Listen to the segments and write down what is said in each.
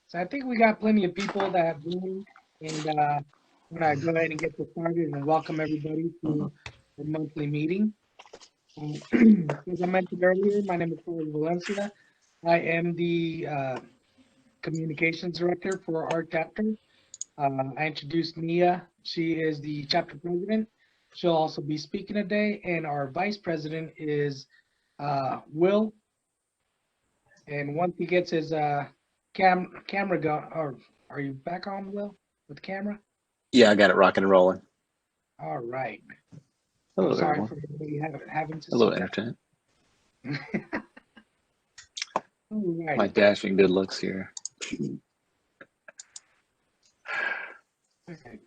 So I think we got plenty of people that have joined, and I'm gonna go ahead and get this started and welcome everybody to the monthly meeting. As I mentioned earlier, my name is Carlos Valencia. I am the communications director for our chapter. I introduced Nia. She is the chapter president. She'll also be speaking today, and our vice president is Will. And once he gets his camera going, or are you back on, Will, with the camera? Yeah, I got it rocking and rolling. All right. Hello, I'm sorry everyone. for everybody having to Hello, see Entertainment. that. All right. My dashing good looks here. Okay.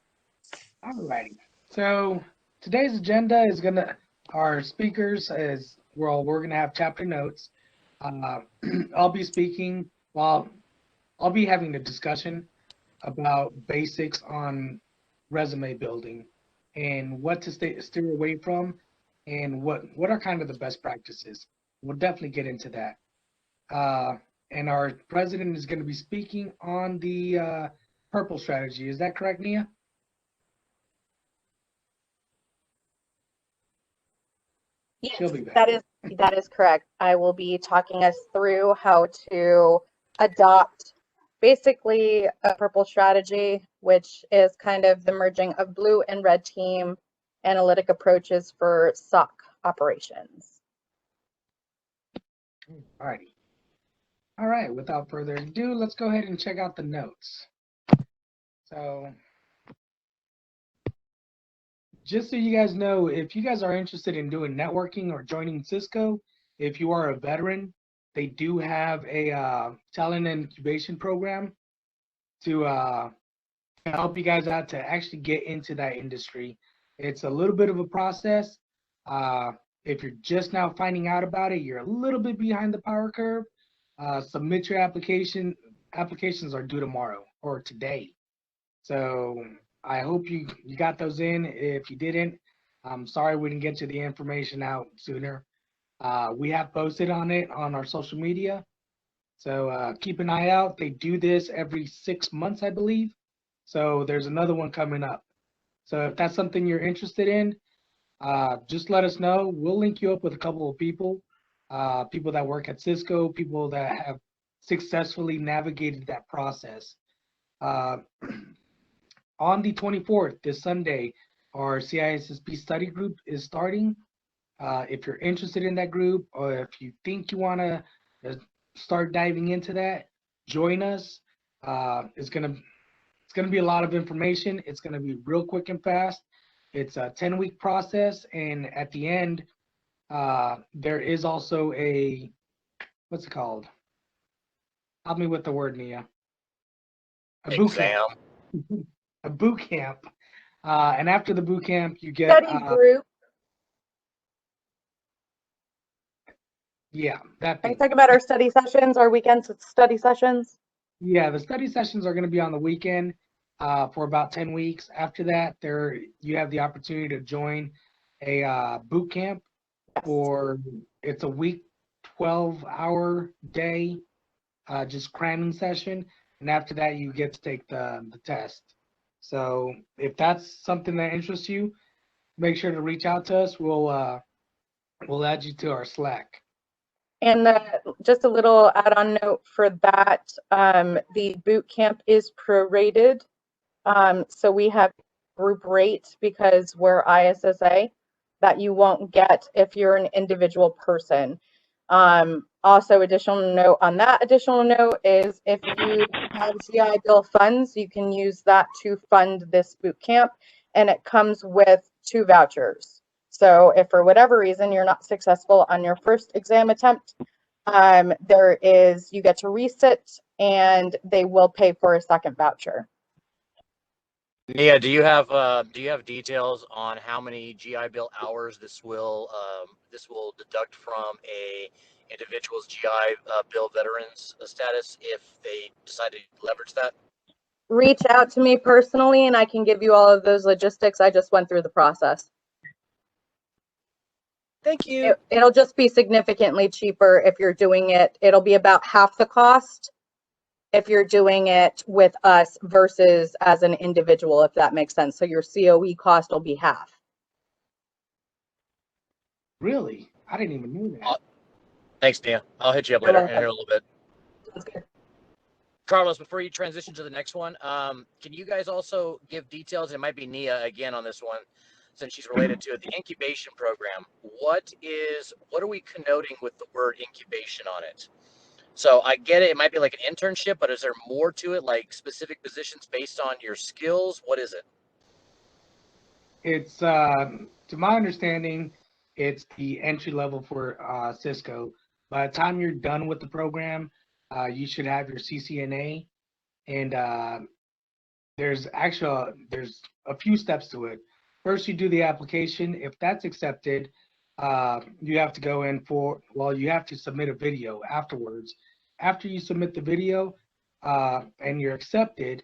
All righty. So today's agenda is our speakers is, well, we're gonna have chapter notes. I'll be speaking, well, I'll be having a discussion about basics on resume building and what to steer away from and what are kind of the best practices. We'll definitely get into that. And our president is going to be speaking on the purple strategy. Is that correct, Nia? Yes, She'll be back. that is correct. I will be talking us through how to adopt basically a purple strategy, which is kind of the merging of blue and red team analytic approaches for SOC operations. All righty. All right, without further ado, let's go ahead and check out the notes. So just so you guys know, if you guys are interested in doing networking or joining Cisco, if you are a veteran, they do have a talent incubation program to help you guys out to actually get into that industry. It's a little bit of a process. If you're just now finding out about it, you're a little bit behind the power curve. Submit your application. Applications are due tomorrow or today. So I hope you got those in. If you didn't, I'm sorry we didn't get you the information out sooner. We have posted on it on our social media. So keep an eye out. They do this every 6 months, I believe. So there's another one coming up. So if that's something you're interested in, just let us know. We'll link you up with a couple of people, people that work at Cisco, people that have successfully navigated that process. On the 24th, this Sunday, our CISSB study group is starting. If you're interested in that group, or if you think you want to start diving into that, join us. It's gonna be a lot of information. It's gonna be real quick and fast. It's a 10-week process, and at the end, there is also a, what's it called? Help me with the word, Nia. A boot camp. A boot camp. And after the boot camp, you get Study group. Yeah, that Are you thing. talking about our study sessions, our weekend study sessions? Yeah, the study sessions are going to be on the weekend for about 10 weeks. After that, you have the opportunity to join a boot camp, or it's a week, 12-hour day, just cramming session. And after that, you get to take the test. So if that's something that interests you, make sure to reach out to us. We'll add you to our Slack. And just a little add-on note for that, the boot camp is prorated. So we have group rate because we're ISSA that you won't get if you're an individual person. Also, additional note is if you have GI Bill funds, you can use that to fund this boot camp, and it comes with 2 vouchers. So if for whatever reason you're not successful on your first exam attempt, you get to resit and they will pay for a second voucher. Nia, do you have details on how many GI Bill hours this will deduct from a individual's GI Bill veterans status if they decide to leverage that? Reach out to me personally and I can give you all of those logistics. I just went through the process. Thank you. It'll just be significantly cheaper if you're doing it. It'll be about half the cost if you're doing it with us versus as an individual, if that makes sense. So your COE cost will be half. Really? I didn't even know that. Thanks, Nia. I'll hit you up You're later in welcome. here a little bit. Sounds good. Carlos, before you transition to the next one, can you guys also give details? It might be Nia again on this one, since she's related to it. The incubation program. What are we connoting with the word incubation on it? So I get it. It might be like an internship, but is there more to it, like specific positions based on your skills? What is it? It's to my understanding, it's the entry level for Cisco. By the time you're done with the program, you should have your CCNA, and there's a few steps to it. First, you do the application. If that's accepted, you have to go in you have to submit a video afterwards. After you submit the video and you're accepted,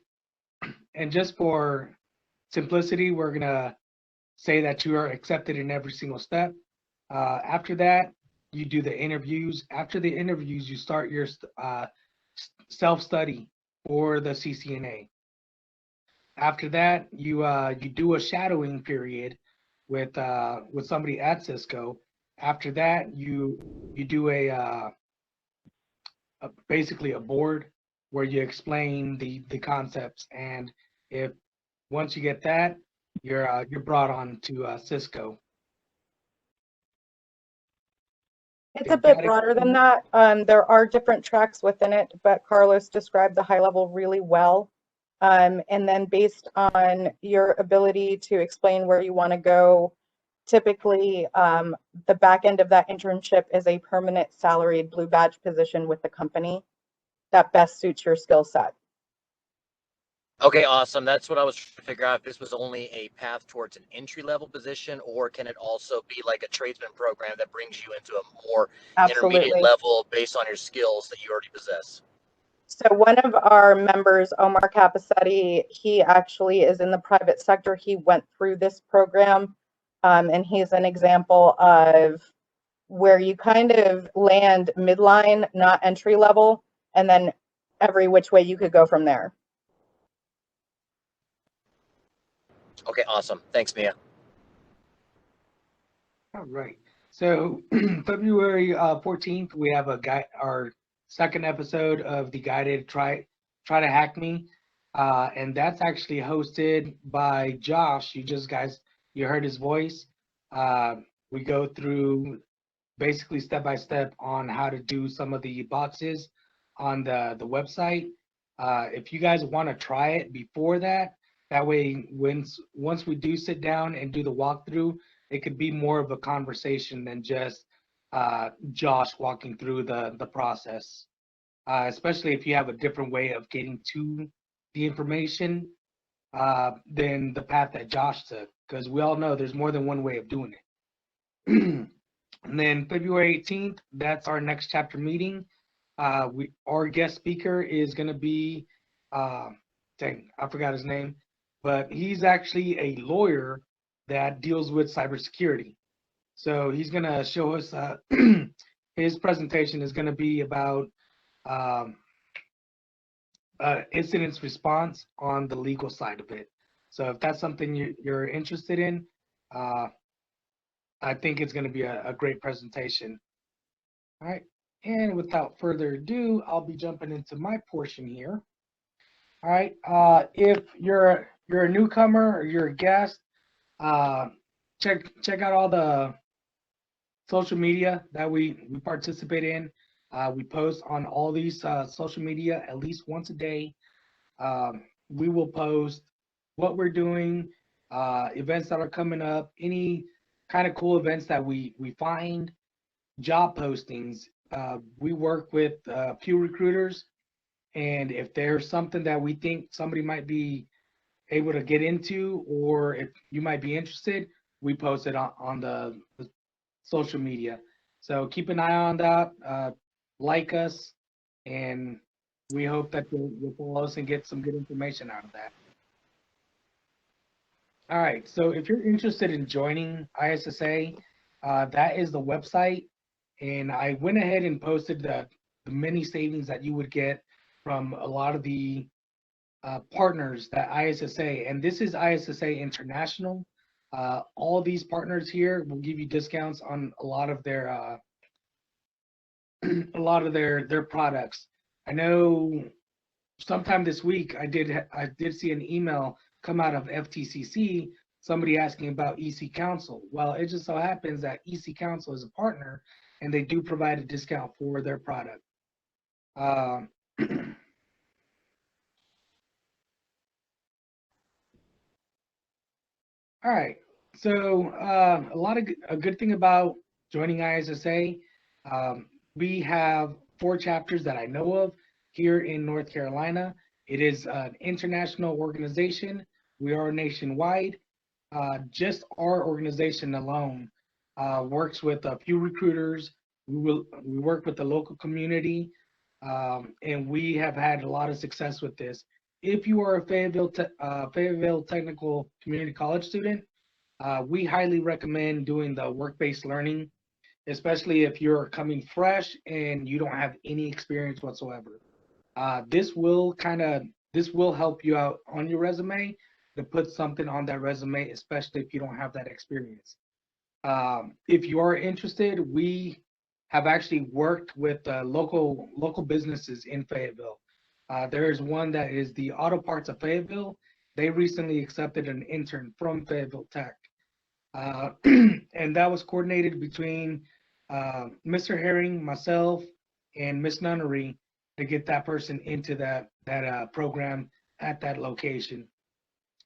and just for simplicity, we're gonna say that you are accepted in every single step. After that, you do the interviews. After the interviews, you start your self-study for the CCNA. After that, you do a shadowing period with somebody at Cisco. After that, you do basically a board where you explain the concepts, and if once you get that, you're brought on to Cisco. It's a bit broader than that. There are different tracks within it, but Carlos described the high level really well. And then based on your ability to explain where you want to go, typically the back end of that internship is a permanent salaried blue badge position with the company that best suits your skill set. Okay, awesome. That's what I was trying to figure out, if this was only a path towards an entry-level position, or can it also be like a tradesman program that brings you into a more intermediate Absolutely. level based on your skills that you already possess? So one of our members, Omar Capacetti, he actually is in the private sector. He went through this program, and he's an example of where you kind of land midline, not entry level, and then every which way you could go from there. Okay, awesome. Thanks, Mia. All right. So February 14th, we have our second episode of the guided try to hack me, and that's actually hosted by Josh. You heard his voice. We go through basically step by step on how to do some of the boxes on the website. If you guys want to try it before that way, once we do sit down and do the walkthrough, it could be more of a conversation than just Josh walking through the process. Especially if you have a different way of getting to the information than the path that Josh took, because we all know there's more than one way of doing it. And then February 18th, that's our next chapter meeting. Our guest speaker is going to be, dang, I forgot his name, but he's actually a lawyer that deals with cybersecurity. So he's going to show us, his presentation is going to be about incident response on the legal side of it. So if that's something you're interested in, I think it's going to be a great presentation. All right. And without further ado, I'll be jumping into my portion here. All right. If you're a newcomer or you're a guest, check out all the social media that we participate in. We post on all these social media at least once a day. We will post what we're doing, events that are coming up, any kind of cool events that we find, job postings. We work with a few recruiters, and if there's something that we think somebody might be able to get into, or if you might be interested, we post it on the social media. So keep an eye on that, like us, and we hope that you'll follow us and get some good information out of that. All right, so if you're interested in joining ISSA, that is the website, and I went ahead and posted the mini savings that you would get from a lot of the partners that ISSA, and this is ISSA International. All these partners here will give you discounts on a lot of their their products. I know sometime this week I did see an email come out of FTCC, somebody asking about EC Council. Well, it just so happens that EC Council is a partner and they do provide a discount for their product. All right, so a good thing about joining ISSA, we have 4 chapters that I know of here in North Carolina. It is an international organization. We are nationwide. Just our organization alone works with a few recruiters. We work with the local community, and we have had a lot of success with this. If you are a Fayetteville Technical Community College student, we highly recommend doing the work-based learning, especially if you're coming fresh and you don't have any experience whatsoever. This will help you out on your resume to put something on that resume, especially if you don't have that experience. If you are interested, we have actually worked with local businesses in Fayetteville. There is one that is the Auto Parts of Fayetteville. They recently accepted an intern from Fayetteville Tech. And that was coordinated between Mr. Herring, myself, and Miss Nunnery to get that person into that program at that location.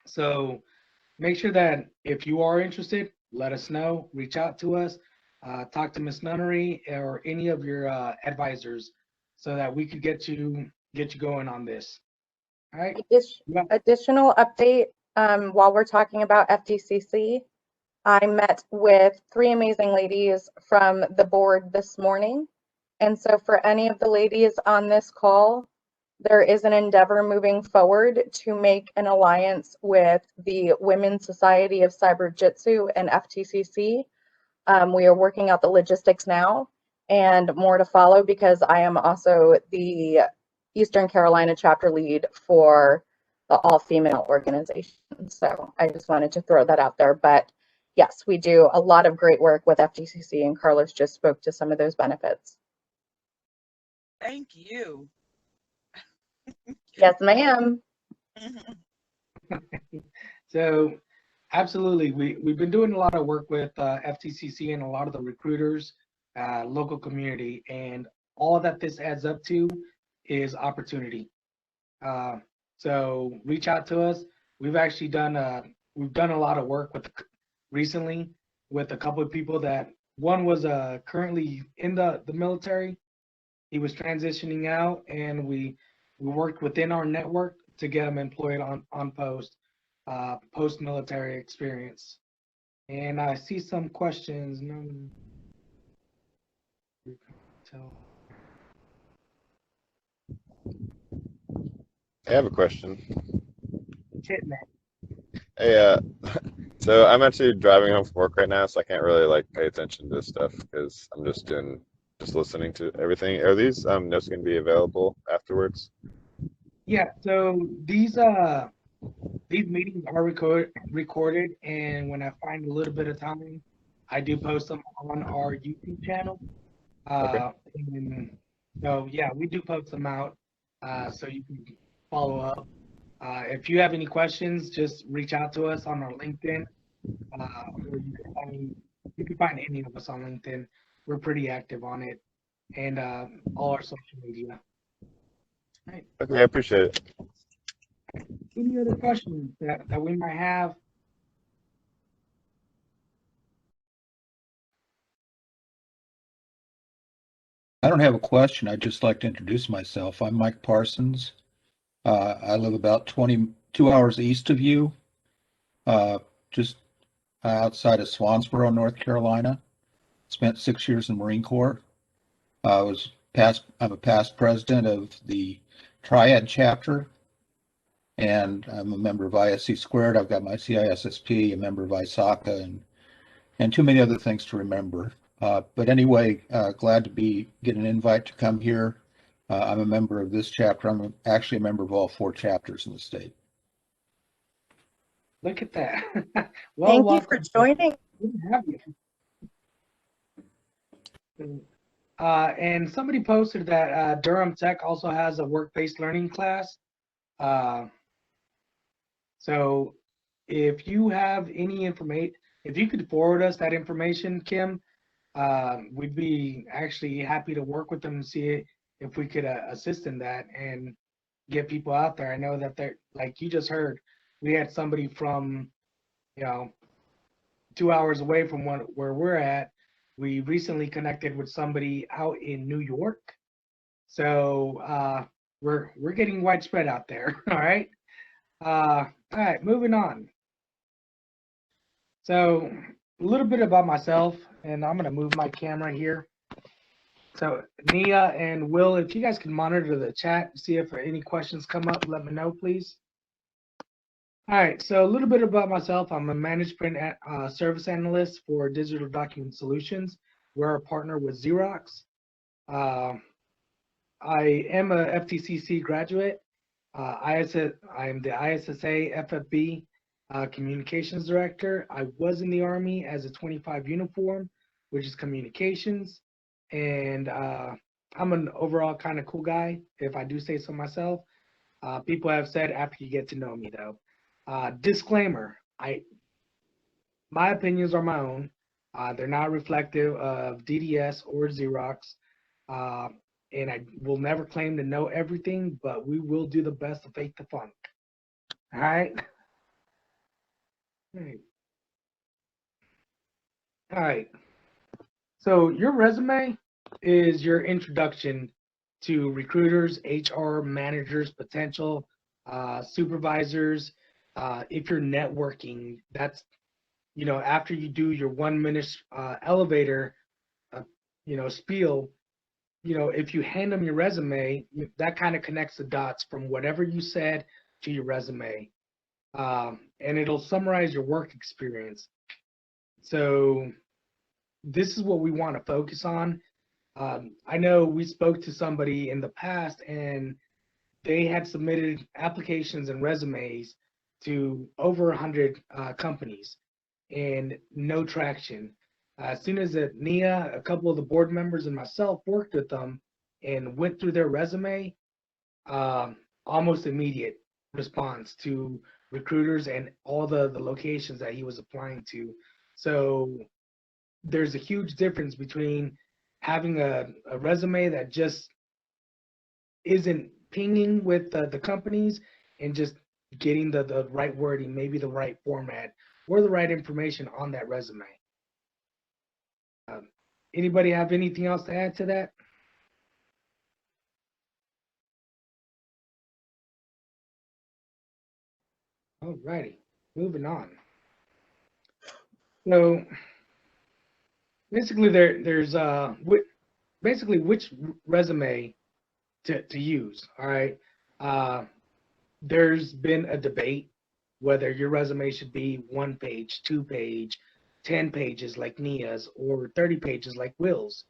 So make sure that if you are interested, let us know, reach out to us, talk to Miss Nunnery or any of your advisors so that we could get you going on this. All right. Additional update, while we're talking about FTCC, I met with 3 amazing ladies from the board this morning. And so for any of the ladies on this call, there is an endeavor moving forward to make an alliance with the Women's Society of Cyber Jitsu and FTCC. We are working out the logistics now and more to follow, because I am also the Eastern Carolina chapter lead for the all-female organization. So I just wanted to throw that out there. But yes, we do a lot of great work with FTCC, and Carlos just spoke to some of those benefits. Thank you. Yes, ma'am. So absolutely, we've been doing a lot of work with FTCC and a lot of the recruiters, local community, and all that this adds up to is opportunity. So reach out to us. We've actually done a lot of work recently with a couple of people that one was currently in the military. He was transitioning out, and we worked within our network to get him employed on post-military experience. And I see some questions. I have a question. Hitman. Hey, so I'm actually driving home from work right now, so I can't really pay attention to this stuff because I'm just listening to everything. Are these notes going to be available afterwards? Yeah. So these meetings are recorded, and when I find a little bit of time, I do post them on our YouTube channel. Okay. And so yeah, we do post them out, so you can follow up. If you have any questions, just reach out to us on our LinkedIn, or you can find any of us on LinkedIn. We're pretty active on it, and all our social media. All right. Okay, I appreciate it. Any other questions that we might have? I don't have a question. I'd just like to introduce myself. I'm Mike Parsons. I live about 22 hours east of you, just outside of Swansboro, North Carolina. Spent 6 years in the Marine Corps. I'm a past president of the Triad chapter, and I'm a member of ISC Squared. I've got my CISSP, a member of ISACA, and too many other things to remember. But anyway, glad to get an invite to come here I'm a member of this chapter. I'm actually a member of all 4 chapters in the state. Look at that. Well, Thank you for welcome. joining. Good to have you. And somebody posted that Durham Tech also has a work-based learning class. So if you have any information, if you could forward us that information, Kim, we'd be actually happy to work with them and see if we could assist in that and get people out there. I know that they're, like you just heard, we had somebody from, 2 hours away from where we're at. We recently connected with somebody out in New York. So we're getting widespread out there. All right. All right, moving on. So a little bit about myself, and I'm gonna move my camera here. So Nia and Will, if you guys can monitor the chat, see if any questions come up, let me know, please. All right, so a little bit about myself. I'm a managed print service analyst for Digital Document Solutions. We're a partner with Xerox. I am a FTCC graduate. I am the ISSAFFB Communications Director. I was in the Army as a 25 uniform, which is communications. And I'm an overall kind of cool guy, if I do say so myself. People have said after you get to know me, though. Disclaimer, my opinions are my own. They're not reflective of DDS or Xerox. And I will never claim to know everything, but we will do the best to fake the funk. All right? All right. So your resume is your introduction to recruiters, HR managers, potential supervisors. If you're networking, that's, after you do your 1-minute elevator, spiel, if you hand them your resume, that kind of connects the dots from whatever you said to your resume. And it'll summarize your work experience. So this is what we want to focus on. I know we spoke to somebody in the past and they had submitted applications and resumes to over 100 companies and no traction. As soon as Nia, a couple of the board members, and myself worked with them and went through their resume, almost immediate response to recruiters and all the locations that he was applying to. So there's a huge difference between having a resume that just isn't pinging with the companies and just getting the right wording, maybe the right format or the right information on that resume. Anybody have anything else to add to that? All righty, moving on. So basically, there's basically which resume to use. All right, there's been a debate whether your resume should be 1 page, 2 page, 10 pages like Nia's, or 30 pages like Will's.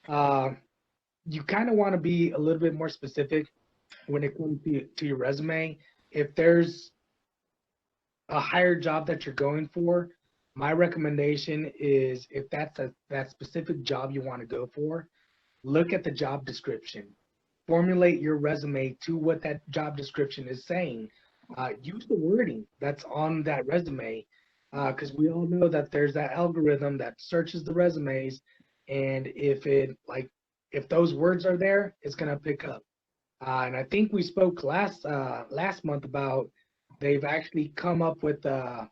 You kind of want to be a little bit more specific when it comes to your resume. If there's a higher job that you're going for, my recommendation is, if that's that specific job you want to go for, look at the job description. Formulate your resume to what that job description is saying. Use the wording that's on that resume, because we all know that there's that algorithm that searches the resumes, and if those words are there, it's gonna pick up. And I think we spoke last month about they've actually come up with a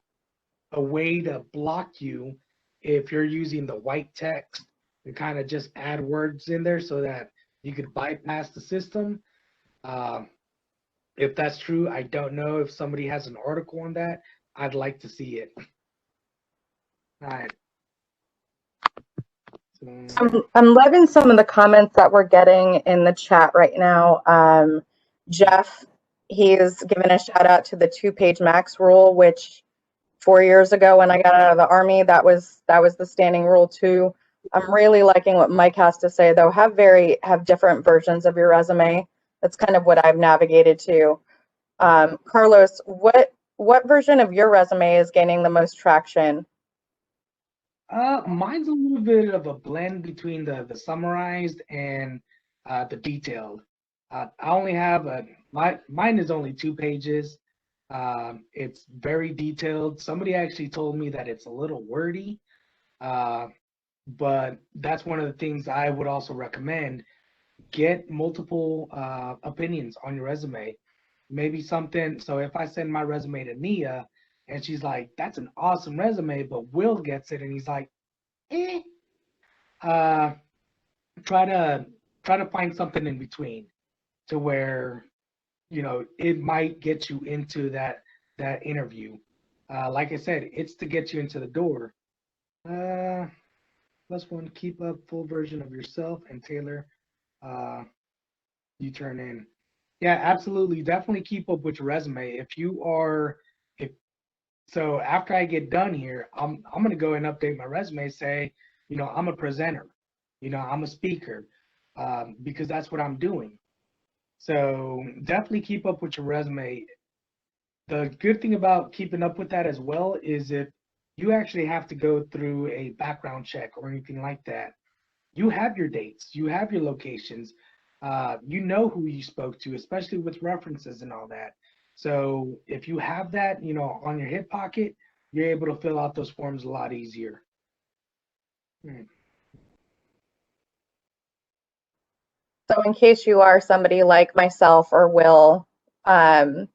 way to block you if you're using the white text to kind of just add words in there so that you could bypass the system. If that's true, I don't know. If somebody has an article on that, I'd like to see it. All right. I'm loving some of the comments that we're getting in the chat right now. Jeff, he's given a shout out to the 2-page max rule, which 4 years ago when I got out of the Army, that was the standing rule too. I'm really liking what Mike has to say, though. Have different versions of your resume. That's kind of what I've navigated to. Carlos, what version of your resume is gaining the most traction? Mine's a little bit of a blend between the summarized and the detailed. I only have mine is only 2 pages. It's very detailed. Somebody actually told me that it's a little wordy, but that's one of the things I would also recommend. Get multiple opinions on your resume. Maybe something. So if I send my resume to Nia and she's like, "That's an awesome resume," but Will gets it and he's like, "Eh," uh, try to find something in between to where it might get you into that interview. Like I said, it's to get you into the door. +1, keep up full version of yourself and tailor you turn in. Yeah, absolutely. Definitely keep up with your resume. If so, after I get done here, I'm gonna go and update my resume. Say, I'm a presenter. I'm a speaker, because that's what I'm doing. So definitely keep up with your resume. The good thing about keeping up with that as well is if you actually have to go through a background check or anything like that, you have your dates, you have your locations, you know who you spoke to, especially with references and all that. So if you have that, on your hip pocket, you're able to fill out those forms a lot easier. So in case you are somebody like myself or Will, I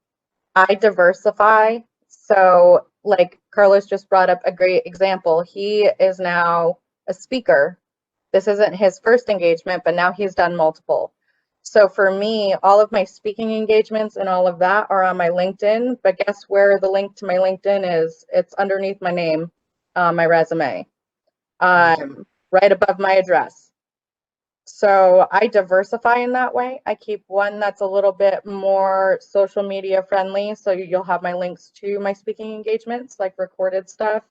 diversify. So like Carlos just brought up a great example. He is now a speaker. This isn't his first engagement, but now he's done multiple. So for me, all of my speaking engagements and all of that are on my LinkedIn, but guess where the link to my LinkedIn is? It's underneath my name, my resume, right above my address. So I diversify in that way. I keep one that's a little bit more social media friendly. So you'll have my links to my speaking engagements, like recorded stuff.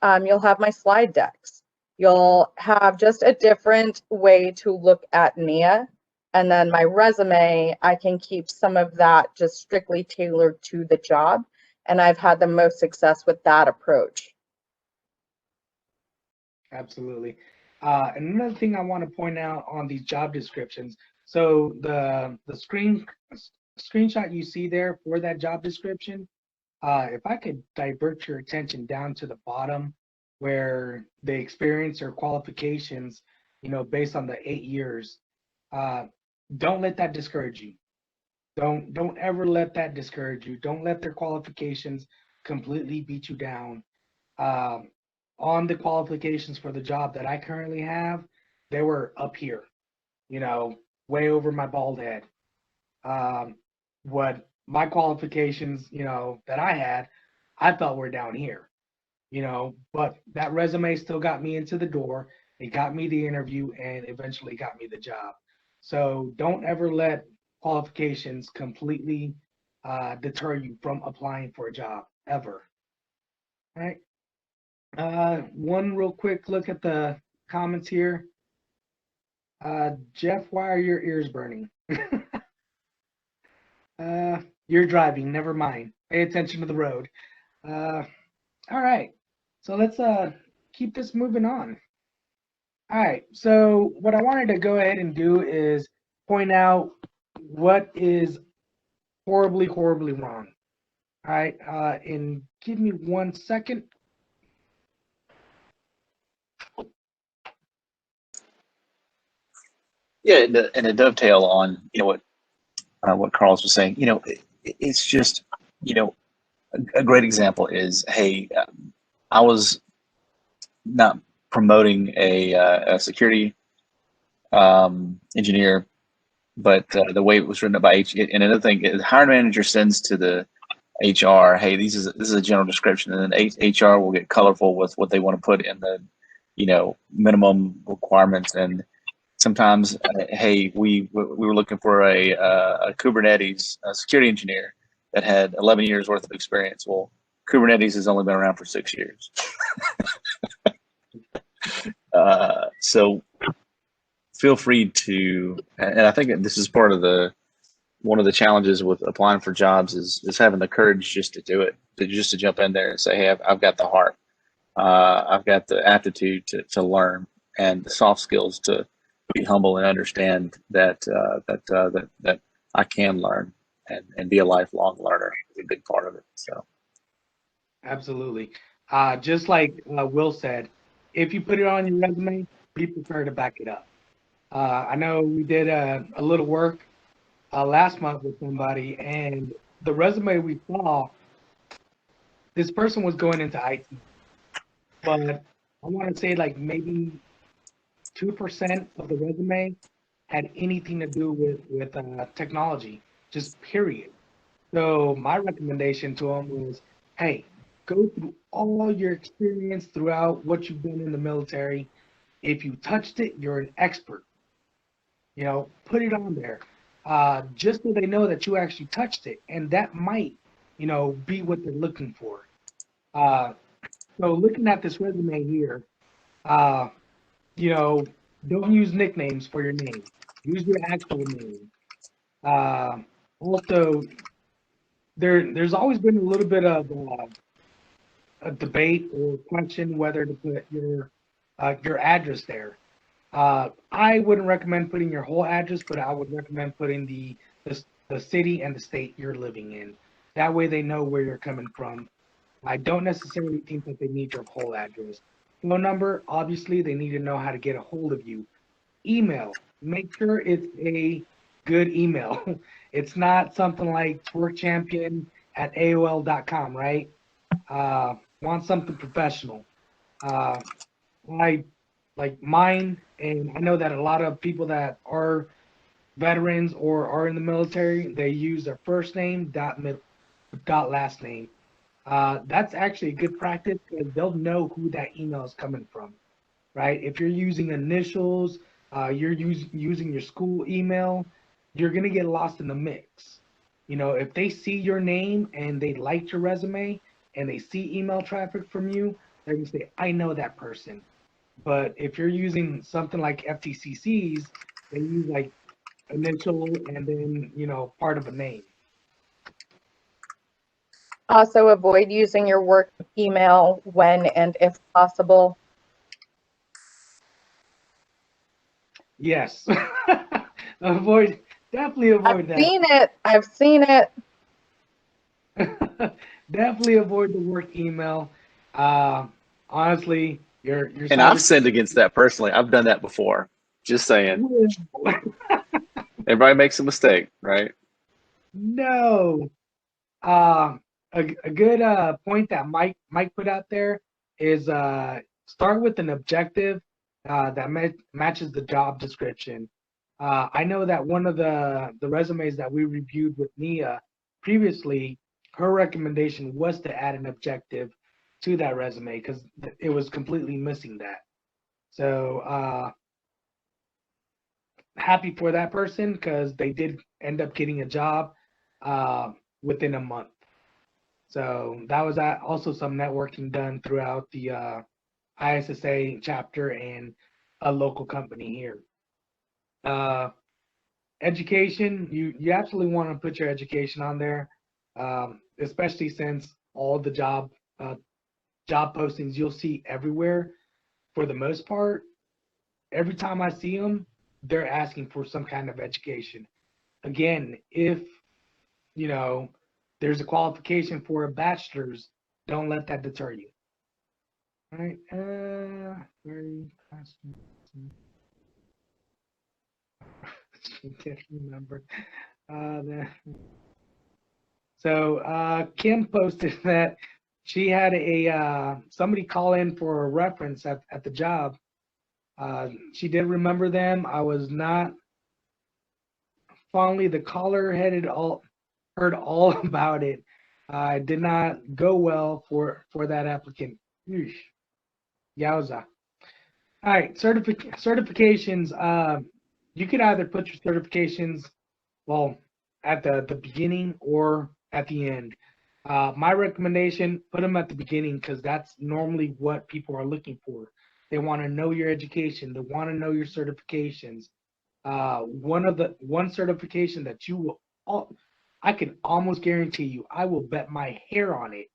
You'll have my slide decks. You'll have just a different way to look at Nia. And then my resume, I can keep some of that just strictly tailored to the job. And I've had the most success with that approach. Absolutely. And another thing I want to point out on these job descriptions. So the screenshot you see there for that job description, if I could divert your attention down to the bottom where the experience or qualifications, based on the 8 years, don't let that discourage you. Don't ever let that discourage you. Don't let their qualifications completely beat you down. On the qualifications for the job that I currently have, they were up here, way over my bald head. What my qualifications, that I had, I thought were down here, but that resume still got me into the door. It got me the interview and eventually got me the job. So don't ever let qualifications completely deter you from applying for a job, ever. All right. One real quick look at the comments here. Jeff, why are your ears burning? You're driving, never mind. Pay attention to the road. All right, so let's keep this moving on. All right, so what I wanted to go ahead and do is point out what is horribly, horribly wrong. All right, and give me 1 second. Yeah, and a dovetail on what Carlos was saying. It's just a great example is, hey, I was not promoting a security engineer, but the way it was written up by and another thing, the hiring manager sends to the HR, hey, this is a general description, and then HR will get colorful with what they want to put in the minimum requirements. And sometimes, hey, we were looking for a Kubernetes security engineer that had 11 years worth of experience. Well, Kubernetes has only been around for 6 years. So feel free to, and I think this is part of one of the challenges with applying for jobs is having the courage just to do it, just to jump in there and say, hey, I've got the heart, I've got the aptitude to learn, and the soft skills to be humble and understand that that I can learn and be a lifelong learner is a big part of it. So Absolutely. Just like Will said, if you put it on your resume, be prepared to back it up. I know we did a little work last month with somebody, and the resume we saw, this person was going into IT, but I want to say like maybe 2% of the resume had anything to do with technology, just period. So my recommendation to them was, hey, go through all your experience throughout what you've done in the military. If you touched it, you're an expert. You know, put it on there, just so they know that you actually touched it, and that might, you know, be what they're looking for. Uh, so looking at this resume here, uh, you know, don't use nicknames for your name. Use your actual name. Also, there's always been a little bit of a debate or question whether to put your address there. I wouldn't recommend putting your whole address, but I would recommend putting the city and the state you're living in. That way they know where you're coming from. I don't necessarily think that they need your whole address. Phone number, obviously, they need to know how to get a hold of you. Email, make sure it's a good email. It's not something like twerkchampion@AOL.com, right? Want something professional. I like mine, and I know that a lot of people that are veterans or are in the military, they use their first name dot last name. That's actually a good practice because they'll know who that email is coming from, right? If you're using initials, you're using your school email, you're gonna get lost in the mix. You know, if they see your name and they liked your resume and they see email traffic from you, they're gonna say, I know that person. But if you're using something like FTCCs, they use like initial and then, you know, part of a name. Also, avoid using your work email when and if possible. Yes. Definitely avoid I've seen it. that. Definitely avoid the work email. Honestly, your and I've sinned against that personally. I've done that before. Just saying. Everybody makes a mistake, right? No. A good point that Mike put out there is start with an objective that matches the job description. I know that one of the resumes that we reviewed with Nia previously, her recommendation was to add an objective to that resume because it was completely missing that. So happy for that person because they did end up getting a job within a month. So that was also some networking done throughout the ISSA chapter and a local company here. Education, you absolutely want to put your education on there, especially since all the job postings you'll see everywhere. For the most part, every time I see them, they're asking for some kind of education. Again, if you know there's a qualification for a bachelor's, don't let that deter you. All right. Very can't remember. So Kim posted that she had somebody call in for a reference at the job. She did remember them. I was not fondly. The caller heard all about it. It did not go well for that applicant. Eesh. Yowza. All right, certifications. You could either put your certifications, well, at the beginning or at the end. My recommendation, put them at the beginning because that's normally what people are looking for. They want to know your education. They want to know your certifications. One certification that you will, I can almost guarantee you, I will bet my hair on it.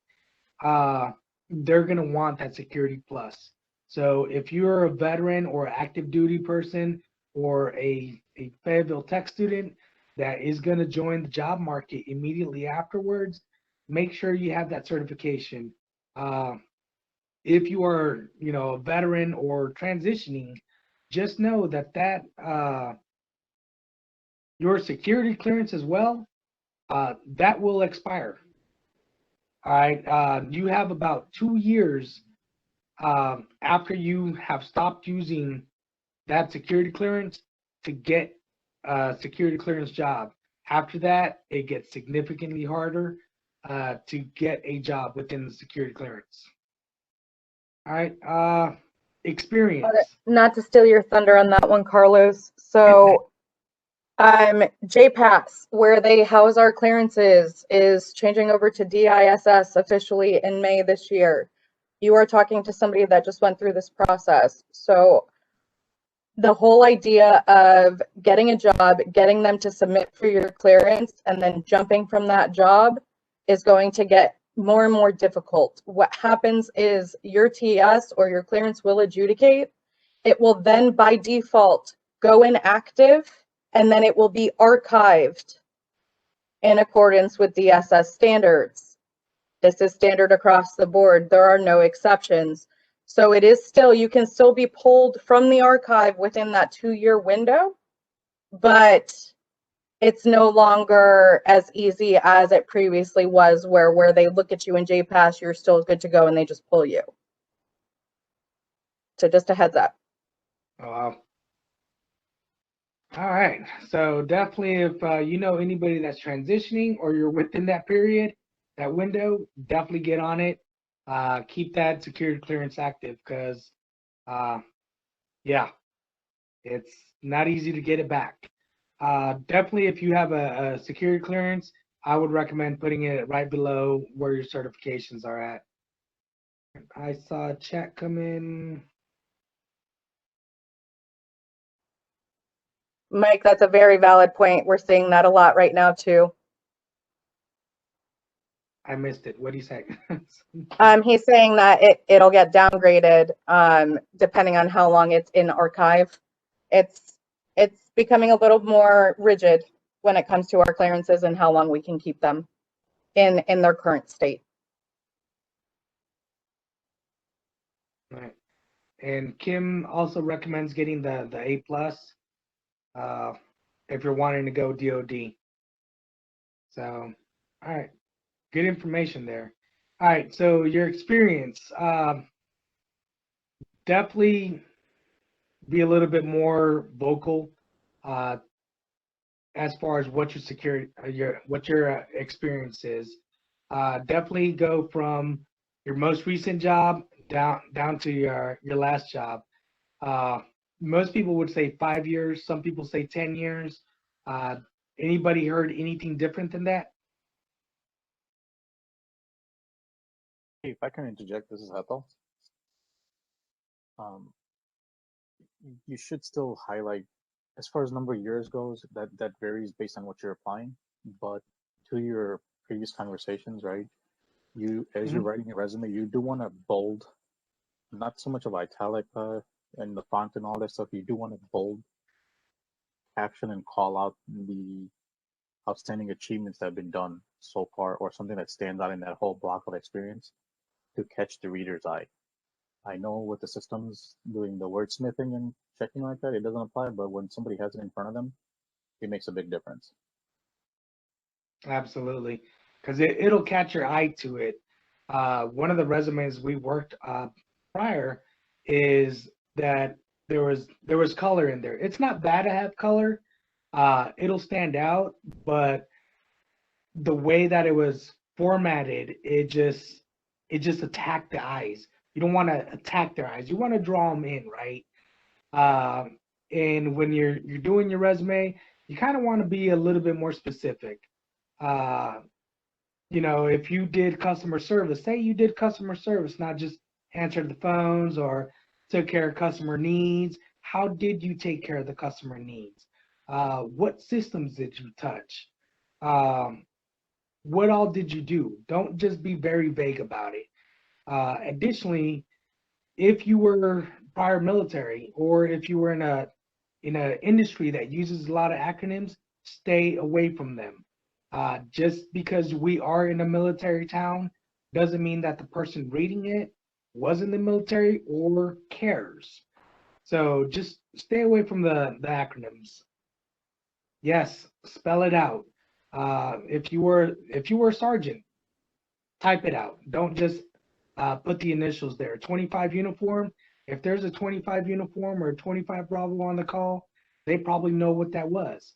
They're gonna want that Security Plus. So if you're a veteran or active duty person or a Fayetteville Tech student that is gonna join the job market immediately afterwards, make sure you have that certification. If you are, a veteran or transitioning, just know that your security clearance as well, that will expire. All right, you have about 2 years after you have stopped using that security clearance to get a security clearance job. After that, it gets significantly harder to get a job within the security clearance. All right, experience. Not to steal your thunder on that one, Carlos. So, JPass, where they house our clearances, is changing over to DISS officially in May this year. You are talking to somebody that just went through this process. So the whole idea of getting a job, getting them to submit for your clearance, and then jumping from that job is going to get more and more difficult. What happens is your TS or your clearance will adjudicate. It will then by default go inactive, and then it will be archived in accordance with the SS standards. This is standard across the board. There are no exceptions. So it is still, you can still be pulled from the archive within that 2-year window, but it's no longer as easy as it previously was, where they look at you in JPass, you're still good to go, and they just pull you. So just a heads up. Oh, wow. All right. So definitely, if you know anybody that's transitioning or you're within that period, that window, definitely get on it. Keep that security clearance active because, yeah, it's not easy to get it back. Definitely, if you have a security clearance, I would recommend putting it right below where your certifications are at. I saw a chat come in. Mike, that's a very valid point. We're seeing that a lot right now too. I missed it. What do you say? He's saying that it'll get downgraded depending on how long it's in archive. It's becoming a little more rigid when it comes to our clearances and how long we can keep them in their current state. Right. And Kim also recommends getting the A plus if you're wanting to go DoD. So, all right, good information there. All right, so your experience, definitely be a little bit more vocal as far as what your security, what your experience is. Definitely go from your most recent job down to your last job. Most people would say 5 years. Some people say 10 years. Anybody heard anything different than that? Hey, if I can interject, this is Hato. You should still highlight, as far as number of years goes, that varies based on what you're applying. But to your previous conversations, right? As you're writing your resume, you do want to bold, not so much of italic and the font and all that stuff. You do want to bold, caption, and call out the outstanding achievements that have been done so far, or something that stands out in that whole block of experience to catch the reader's eye. I know with the systems doing the wordsmithing and checking like that, it doesn't apply, but when somebody has it in front of them, it makes a big difference. Absolutely, because it'll catch your eye to it. One of the resumes we worked prior is that there was color in there. It's not bad to have color. It'll stand out, but the way that it was formatted, it just attacked the eyes. You don't want to attack their eyes. You want to draw them in, right? And when you're doing your resume, you kind of want to be a little bit more specific. If you did customer service, say you did customer service, not just answered the phones or took care of customer needs? How did you take care of the customer needs? What systems did you touch? What all did you do? Don't just be very vague about it. Additionally, if you were prior military or if you were in a industry that uses a lot of acronyms, stay away from them. Just because we are in a military town doesn't mean that the person reading it was in the military or cares. So just stay away from the acronyms. Yes, spell it out. If you were a sergeant, type it out. Don't just put the initials there. 25 uniform. If there's a 25 uniform or a 25 Bravo on the call, they probably know what that was.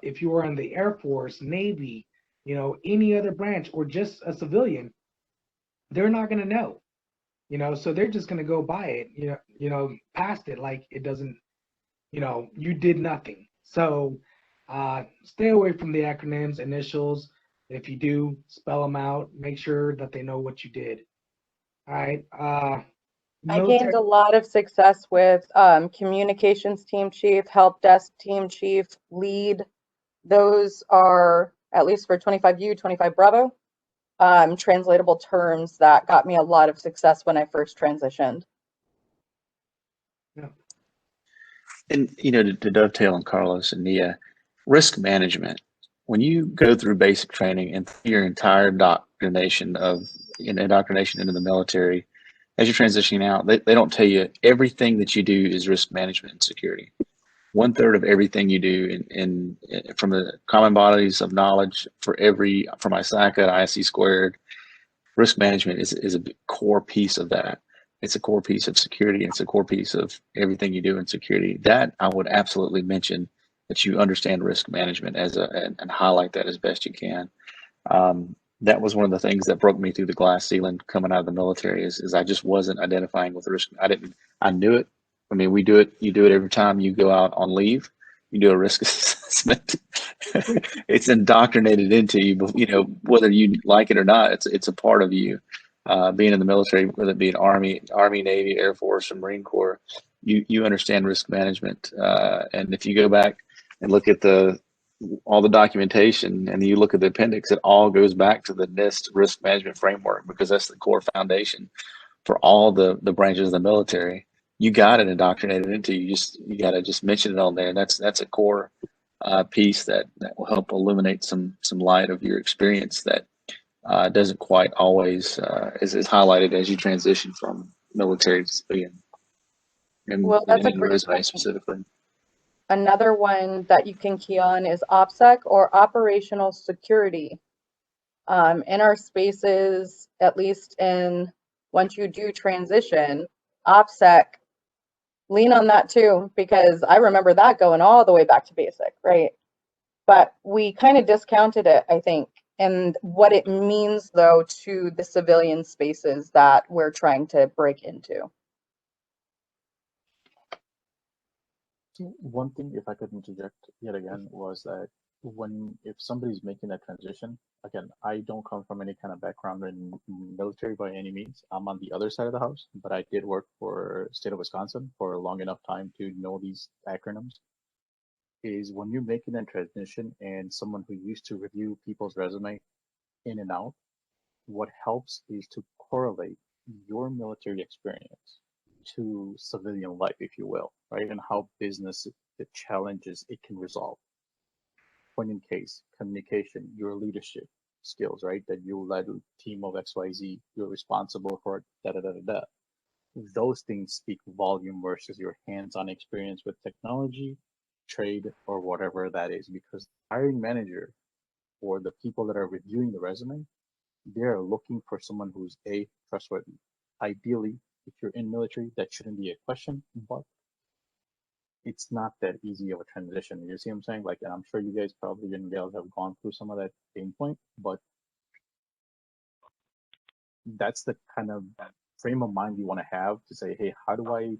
If you were in the Air Force, Navy, any other branch, or just a civilian, they're not going to know. So they're just going to go by it. Past it like it doesn't. You did nothing. So stay away from the acronyms, initials. If you do, spell them out. Make sure that they know what you did. All right. I gained a lot of success with communications team chief, help desk team chief, lead. Those are, at least for 25U, 25 Bravo, translatable terms that got me a lot of success when I first transitioned. Yeah. And to dovetail on Carlos and Nia, risk management. When you go through basic training and your entire indoctrination into the military, as you're transitioning out, they don't tell you everything that you do is risk management and security. 1/3 of everything you do in from the common bodies of knowledge from ISACA to ISC squared, risk management is a core piece of that. It's a core piece of security. It's a core piece of everything you do in security. That I would absolutely mention, that you understand risk management and highlight that as best you can. That was one of the things that broke me through the glass ceiling coming out of the military is I just wasn't identifying with risk. I knew it. I mean, you do it every time you go out on leave, you do a risk assessment. It's indoctrinated into you, whether you like it or not, it's a part of you. Being in the military, whether it be an Army, Navy, Air Force, or Marine Corps, you understand risk management. And if you go back and look at all the documentation and you look at the appendix, it all goes back to the NIST risk management framework, because that's the core foundation for all the branches of the military. You got it indoctrinated into you. You got to just mention it on there. And that's a core piece that will help illuminate some light of your experience that doesn't quite always is highlighted as you transition from military to civilian. Well, that's a great resume specifically. Another one that you can key on is OPSEC, or operational security. In our spaces, at least once you do transition, OPSEC, lean on that too, because I remember that going all the way back to basic, right? But we kind of discounted it, I think, and what it means though to the civilian spaces that we're trying to break into. So one thing, if I could interject yet again, was that if somebody's making that transition, again, I don't come from any kind of background in military by any means. I'm on the other side of the house, but I did work for state of Wisconsin for a long enough time to know these acronyms. Is when you're making that transition and someone who used to review people's resume in and out, what helps is to correlate your military experience to civilian life, if you will, right? And how business, the challenges it can resolve. Point in case, communication, your leadership skills, right? That you led a team of XYZ, you're responsible for da-da-da-da-da. Those things speak volume versus your hands-on experience with technology, trade, or whatever that is, because the hiring manager or the people that are reviewing the resume, they're looking for someone who's trustworthy. Ideally, if you're in military, that shouldn't be a question, but it's not that easy of a transition. You see what I'm saying? Like, and I'm sure you guys probably and gals have gone through some of that pain point, but that's the kind of frame of mind you want to have to say, hey, how do I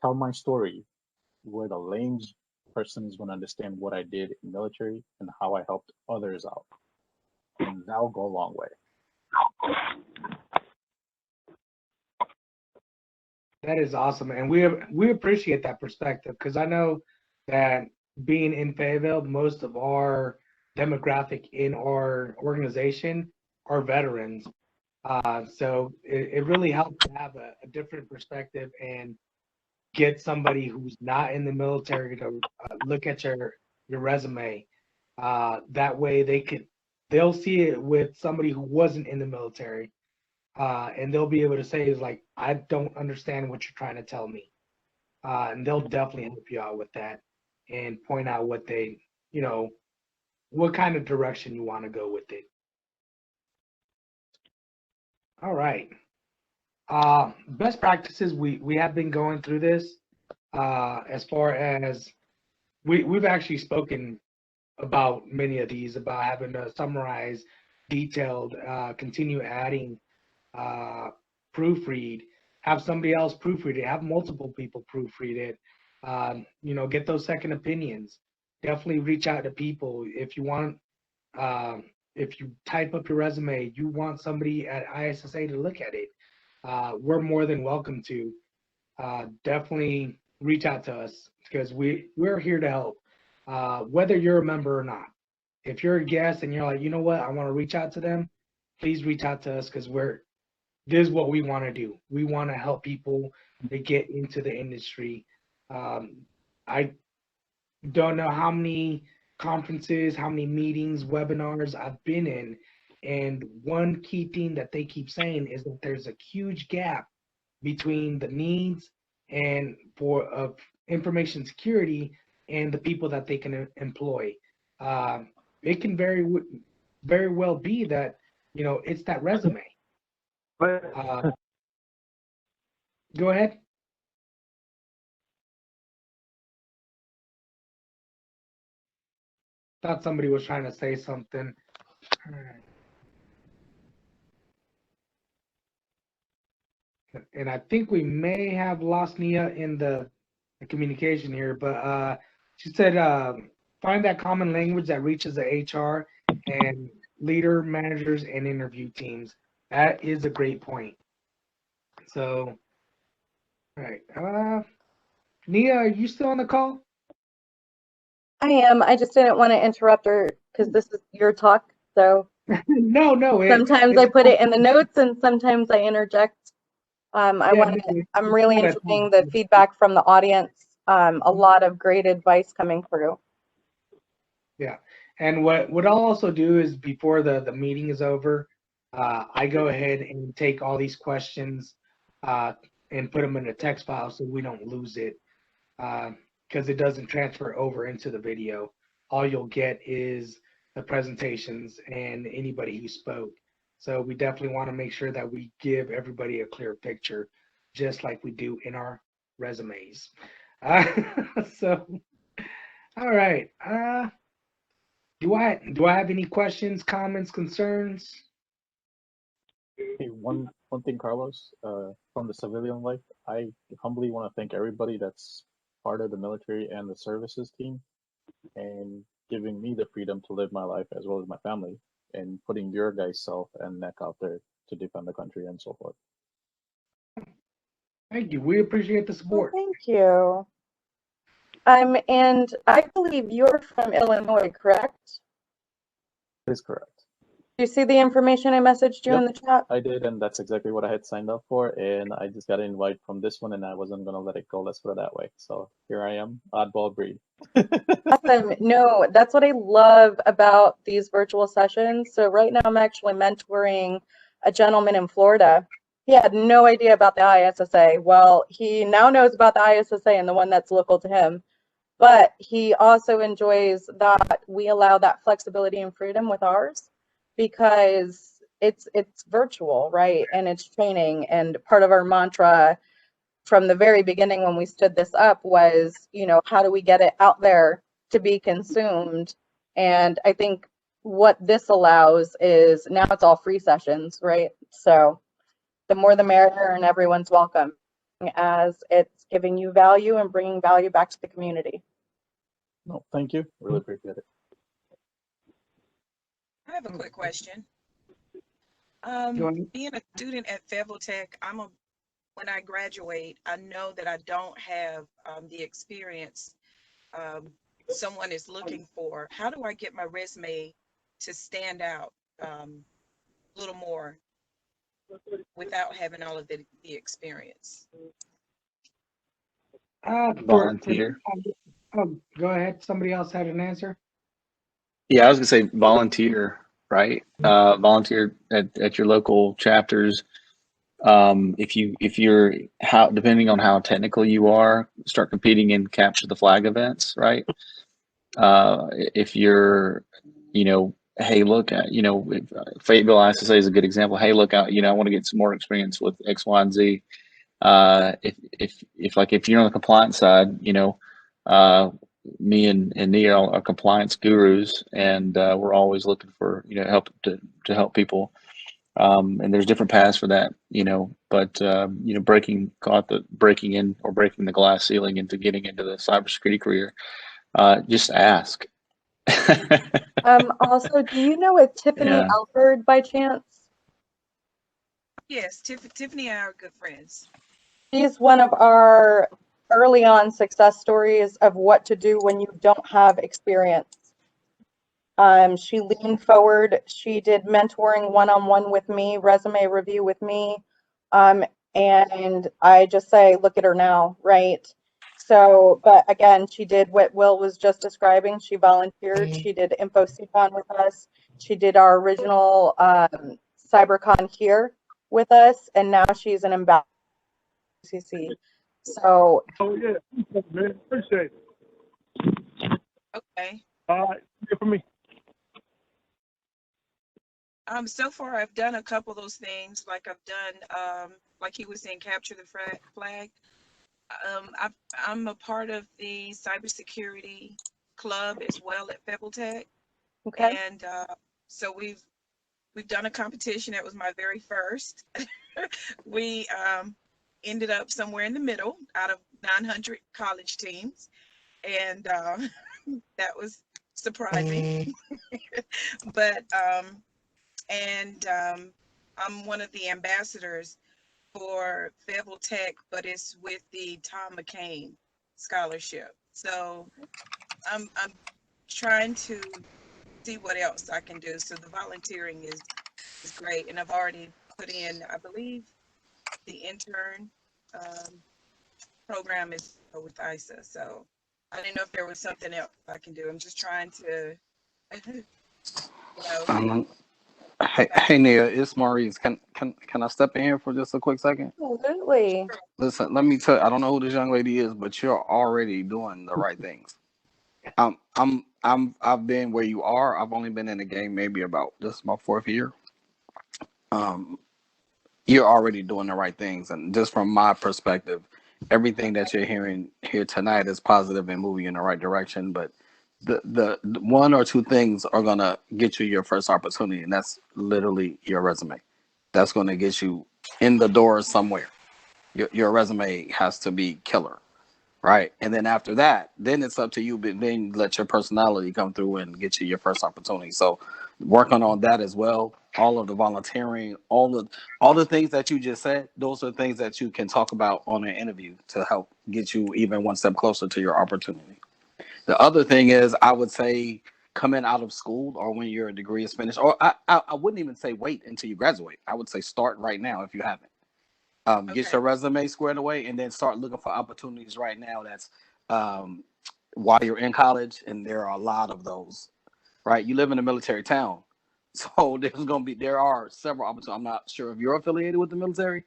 tell my story where the lame person is going to understand what I did in military and how I helped others out? And that'll go a long way. That is awesome, and we appreciate that perspective because I know that being in Fayetteville, most of our demographic in our organization are veterans. So it really helps to have a different perspective and get somebody who's not in the military to look at your resume. That way they'll see it with somebody who wasn't in the military, and they'll be able to say is like, I don't understand what you're trying to tell me, and they'll definitely help you out with that and point out what they, what kind of direction you want to go with it. All right. Best practices. We have been going through this as far as we've actually spoken about many of these, about having to summarize, detailed, continue adding, proofread, have somebody else proofread it, have multiple people proofread it, get those second opinions. Definitely reach out to people if you want. If you type up your resume, you want somebody at ISSA to look at it. We're more than welcome to. Definitely reach out to us because we're here to help, whether you're a member or not. If you're a guest and you're like, you know what, I want to reach out to them, please reach out to us because this is what we want to do. We want to help people to get into the industry. I don't know how many conferences, how many meetings, webinars I've been in, and one key thing that they keep saying is that there's a huge gap between the needs and for information security and the people that they can employ. It can very well be that it's that resume. Go ahead. Thought somebody was trying to say something. All right. And I think we may have lost Nia in the communication here, but she said find that common language that reaches the HR and leader, managers, and interview teams. That is a great point. So, all right. Nia, are you still on the call? I am. I just didn't want to interrupt her because this is your talk. So no. Sometimes I put it in the notes and sometimes I interject. I'm really enjoying the feedback from the audience. A lot of great advice coming through. Yeah. And what I'll also do is before the meeting is over, I go ahead and take all these questions and put them in a text file so we don't lose it because it doesn't transfer over into the video. All you'll get is the presentations and anybody who spoke. So we definitely want to make sure that we give everybody a clear picture, just like we do in our resumes. So, all right. Do I have any questions, comments, concerns? Hey, one thing, Carlos, from the civilian life, I humbly want to thank everybody that's part of the military and the services team and giving me the freedom to live my life as well as my family and putting your guys' self and neck out there to defend the country and so forth. Thank you. We appreciate the support. Well, thank you. And I believe you're from Illinois, correct? That is correct. Do you see the information I messaged you in the chat? I did, and that's exactly what I had signed up for, and I just got an invite from this one, and I wasn't going to let it go, let's put it that way. So here I am, oddball breed. Awesome. No, that's what I love about these virtual sessions. So right now I'm actually mentoring a gentleman in Florida. He had no idea about the ISSA. Well, he now knows about the ISSA and the one that's local to him. But he also enjoys that we allow that flexibility and freedom with ours because it's virtual, right? And it's training. And part of our mantra from the very beginning when we stood this up was, how do we get it out there to be consumed? And I think what this allows is now it's all free sessions, right? So the more the merrier and everyone's welcome as it's giving you value and bringing value back to the community. No, thank you. Really appreciate it. I have a quick question. Go ahead. Being a student at Fayetteville Tech, I'm a when I graduate, I know that I don't have the experience someone is looking for. How do I get my resume to stand out a little more without having all of the experience? Volunteer. Go ahead. Somebody else had an answer. Yeah, I was gonna say volunteer, right? Volunteer at your local chapters. If you're how depending on how technical you are, start competing in capture the flag events, right? If you're, hey, look at, Fayetteville ISSA is a good example. Hey, look out, I want to get some more experience with X, Y, and Z. If you're on the compliance side, me and Nia are compliance gurus, and we're always looking for help to help people. And there's different paths for that, but breaking in or breaking the glass ceiling into getting into the cybersecurity career, just ask. Also, do you know a Tiffany Yeah. Alford by chance? Yes, Tiffany and I are good friends. She's one of our early on success stories of what to do when you don't have experience. She leaned forward. She did mentoring one-on-one with me, resume review with me. And I just say, look at her now, right? So, but again, she did what Will was just describing. She volunteered. She did InfoCon with us. She did our original CyberCon here with us, and now she's an ambassador. So, Oh yeah, man, appreciate it. Okay. All right, good for me. So far I've done a couple of those things. Like I've done, like he was saying, capture the flag. I'm a part of the cybersecurity club as well at FebbleTech, okay. and so we've done a competition. That was my very first. We ended up somewhere in the middle out of 900 college teams, and that was surprising. But I'm one of the ambassadors for FebbleTech, but it's with the Tom McCain Scholarship. So I'm trying to see what else I can do. So the volunteering is great, and I've already put in, I believe, the intern program is with ISA. So I didn't know if there was something else I can do. I'm just trying to, Hey Nia, it's Maurice. Can I step in here for just a quick second? Absolutely. Listen, let me tell you, I don't know who this young lady is, but you're already doing the right things. I've been where you are. I've only been in the game maybe about this is my 4th year. You're already doing the right things, and just from my perspective, everything that you're hearing here tonight is positive and moving in the right direction. But the one or two things are gonna get you your first opportunity, and that's literally your resume. That's gonna get you in the door somewhere. Your resume has to be killer, right? And then after that, then it's up to you. But then let your personality come through and get you your first opportunity. So working on that as well. All of the volunteering, all the things that you just said, those are things that you can talk about on an interview to help get you even one step closer to your opportunity. The other thing is, I would say coming out of school or when your degree is finished, or I wouldn't even say wait until you graduate. I would say start right now if you haven't. Get okay. your resume squared away and then start looking for opportunities right now. That's um, while you're in college, and there are a lot of those. Right, you live in a military town, so there are several opportunities. I'm not sure if you're affiliated with the military,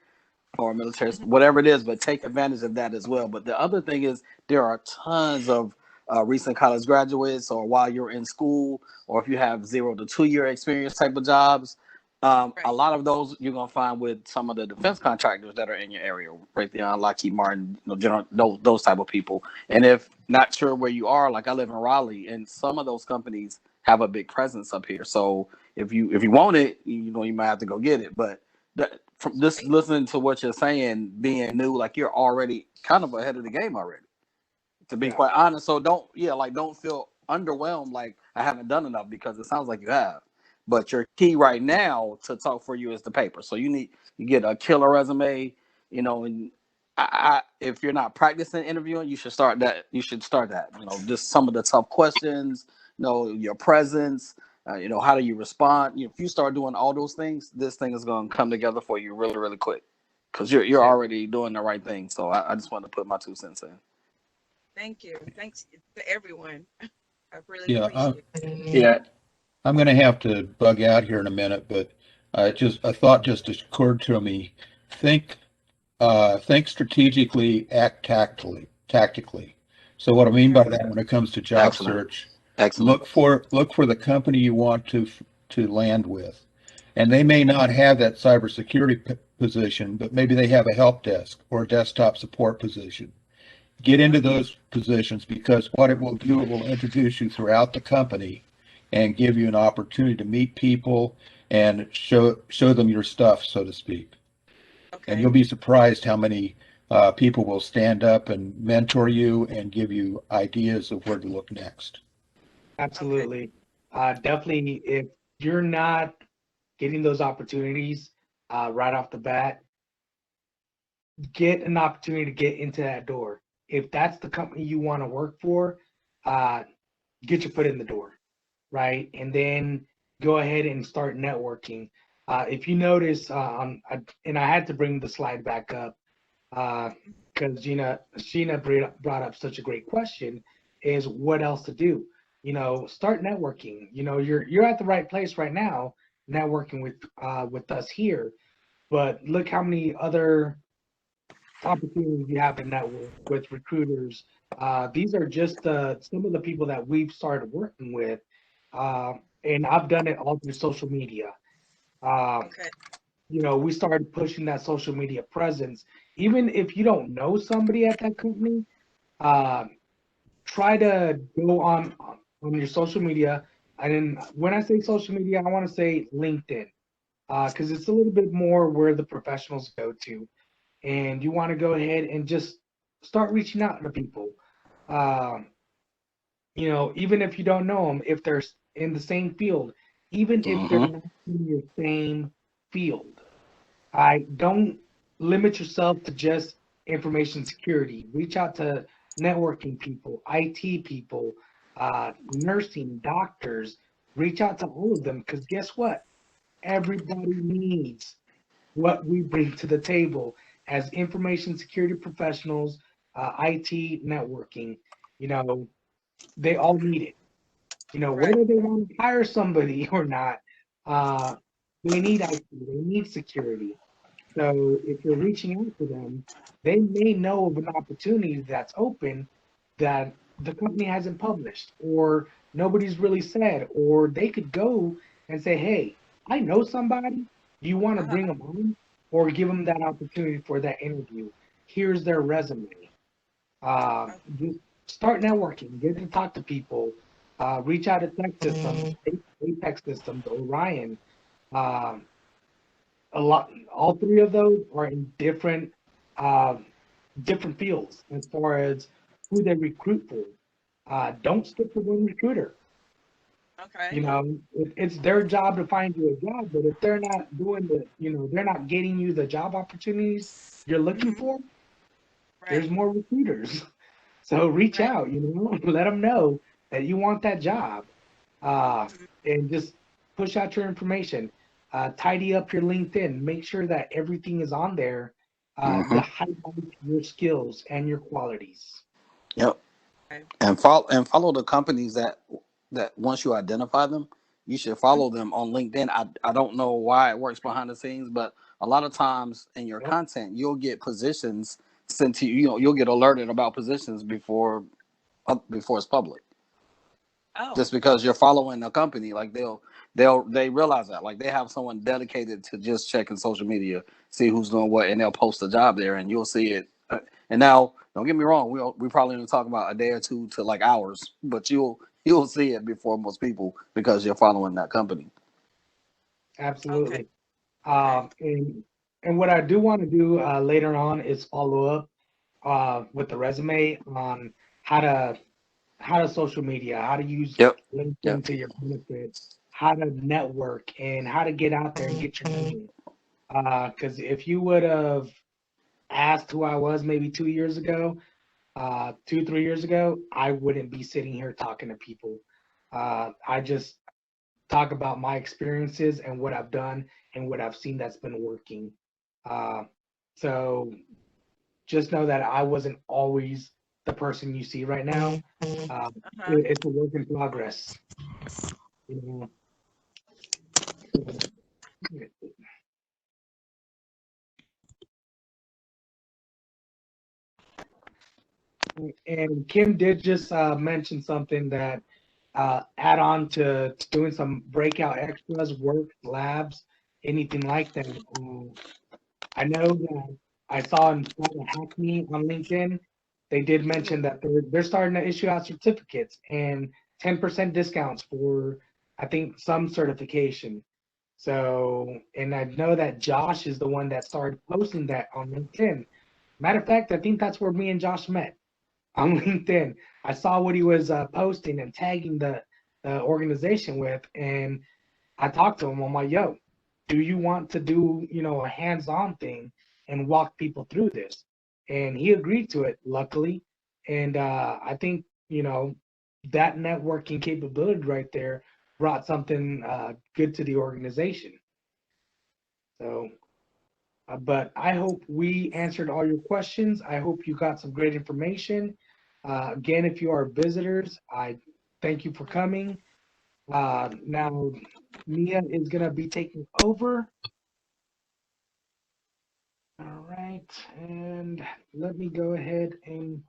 or military, whatever it is, but take advantage of that as well. But the other thing is there are tons of recent college graduates, or while you're in school, or if you have 0 to 2 year experience type of jobs. A Right. lot of those you're gonna find with some of the defense contractors that are in your area, Raytheon, Lockheed Martin, general those type of people. And if not sure where you are, like I live in Raleigh, and some of those companies have a big presence up here. So if you want it, you might have to go get it. But from just listening to what you're saying, being new, like you're already kind of ahead of the game already, to be quite honest. So don't feel underwhelmed like I haven't done enough, because it sounds like you have. But your key right now to talk for you is the paper. So you get a killer resume, you know, and if you're not practicing interviewing, you should start that. You should start that. You know, just some of the tough questions. You know, your presence. You know, how do you respond? If you start doing all those things, this thing is going to come together for you really, really quick, because you're already doing the right thing. So I just want to put my 2 cents in. Thank you. Thanks to everyone. I really Yeah, appreciate it. Yeah. I'm going to have to bug out here in a minute, but a thought just occurred to me. Think think strategically, act tactically. So what I mean by that, when it comes to job Excellent. search, Excellent. look for the company you want to land with, and they may not have that cybersecurity position, but maybe they have a help desk or a desktop support position. Get into those positions, because what it will do, it will introduce you throughout the company and give you an opportunity to meet people and show them your stuff, so to speak. And you'll Okay. be surprised how many people will stand up and mentor you and give you ideas of where to look next. Okay. Absolutely. Definitely, if you're not getting those opportunities right off the bat, get an opportunity to get into that door. If that's the company you want to work for, uh, get your foot in the door, right? And then go ahead and start networking. If you notice, and I had to bring the slide back up because Sheena brought up such a great question, is what else to do? You know, start networking. You know, you're at the right place right now, networking with us here. But look how many other opportunities you have to network with recruiters. These are just some of the people that we've started working with, uh, and I've done it all through social media. Uh, Okay. you know, we started pushing that social media presence. Even if you don't know somebody at that company, uh, try to go on your social media. And when I say social media, I want to say LinkedIn, because it's a little bit more where the professionals go to, and you want to go ahead and just start reaching out to people. Um, you know, even if you don't know them, if they're in the same field, even if they're Mm-hmm. not in your same field, I don't limit yourself to just information security. Reach out to networking people, IT people, nursing, doctors. Reach out to all of them, because guess what? Everybody needs what we bring to the table as information security professionals, IT, networking. You know, they all need it. You know, Right. whether they want to hire somebody or not, uh, they need IT, they need security. So if you're reaching out to them, they may know of an opportunity that's open that the company hasn't published, or nobody's really said, or they could go and say, hey, I know somebody. Do you want to Uh-huh. bring them on, or give them that opportunity for that interview? Here's their resume. Just start networking, get to talk to people, reach out to tech systems, Apex Systems, Orion. Um, all three of those are in uh, different fields as far as who they recruit for. Don't stick to one recruiter. Okay. You know, it's their job to find you a job, but if they're not doing they're not getting you the job opportunities you're looking Mm-hmm. for, there's Right. more recruiters. So reach Right. out, let them know that you want that job, uh, Mhm. and just push out your information. Tidy up your LinkedIn. Make sure that everything is on there Mm-hmm. to highlight your skills and your qualities. Yep. Okay. And follow the companies that once you identify them, you should follow them on LinkedIn. I don't know why it works behind the scenes, but a lot of times in your Yep, content, you'll get positions sent to you. You know, you'll get alerted about positions before it's public, Oh. just because you're following a company. Like they realize that, like they have someone dedicated to just checking social media, see who's doing what, and they'll post a job there, and you'll see it. And now, don't get me wrong, we probably only talk about a day or two to like hours, but you'll see it before most people because you're following that company. Okay. absolutely. Okay. And what I do want to do later on is follow up with the resume on how to social media, how to use Yep. LinkedIn Yep. to your benefit, how to network, and how to get out there and get your name. Because if you would have asked who I was maybe 2 years ago, 3 years ago, I wouldn't be sitting here talking to people. I just talk about my experiences and what I've done and what I've seen that's been working. So just know that I wasn't always the person you see right now. It's a work in progress. You know? And Kim did just mention something that add on to doing some breakout extras, work, labs, anything like that. I know that I saw in Hackney on LinkedIn, they did mention that they're starting to issue out certificates and 10% discounts for, I think, some certification. So, and I know that Josh is the one that started posting that on LinkedIn. Matter of fact, I think that's where me and Josh met on LinkedIn. I saw what he was posting and tagging the organization with, and I talked to him. I'm like, yo, do you want to do, a hands-on thing and walk people through this? And he agreed to it, luckily. And I think, that networking capability right there brought something good to the organization. So, but I hope we answered all your questions. I hope you got some great information. Again, if you are visitors, I thank you for coming. Now, Mia is going to be taking over. All right, and let me go ahead and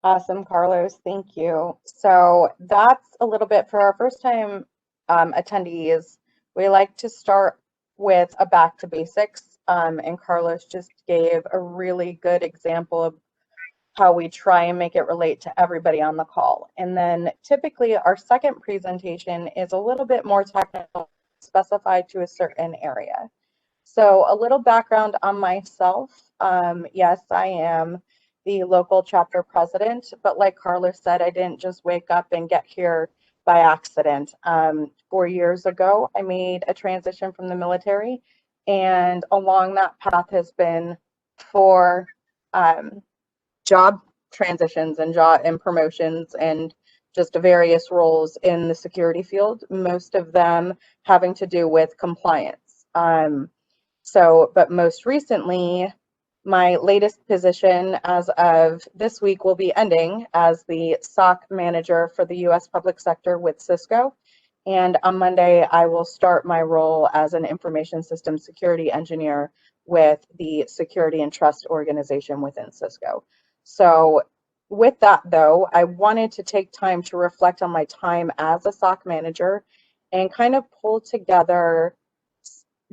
Awesome, Carlos. Thank you. So that's a little bit for our first time attendees. We like to start with a back to basics. And Carlos just gave a really good example of how we try and make it relate to everybody on the call. And then typically our second presentation is a little bit more technical, specified to a certain area. So a little background on myself. Yes, I am the local chapter president, but like Carlos said, I didn't just wake up and get here by accident. 4 years ago, I made a transition from the military, and along that path has been 4 job transitions and job and promotions and just various roles in the security field, most of them having to do with compliance. But most recently, my latest position as of this week will be ending as the SOC manager for the U.S. public sector with Cisco. And on Monday, I will start my role as an information systems security engineer with the Security and Trust organization within Cisco. So with that, though, I wanted to take time to reflect on my time as a SOC manager and kind of pull together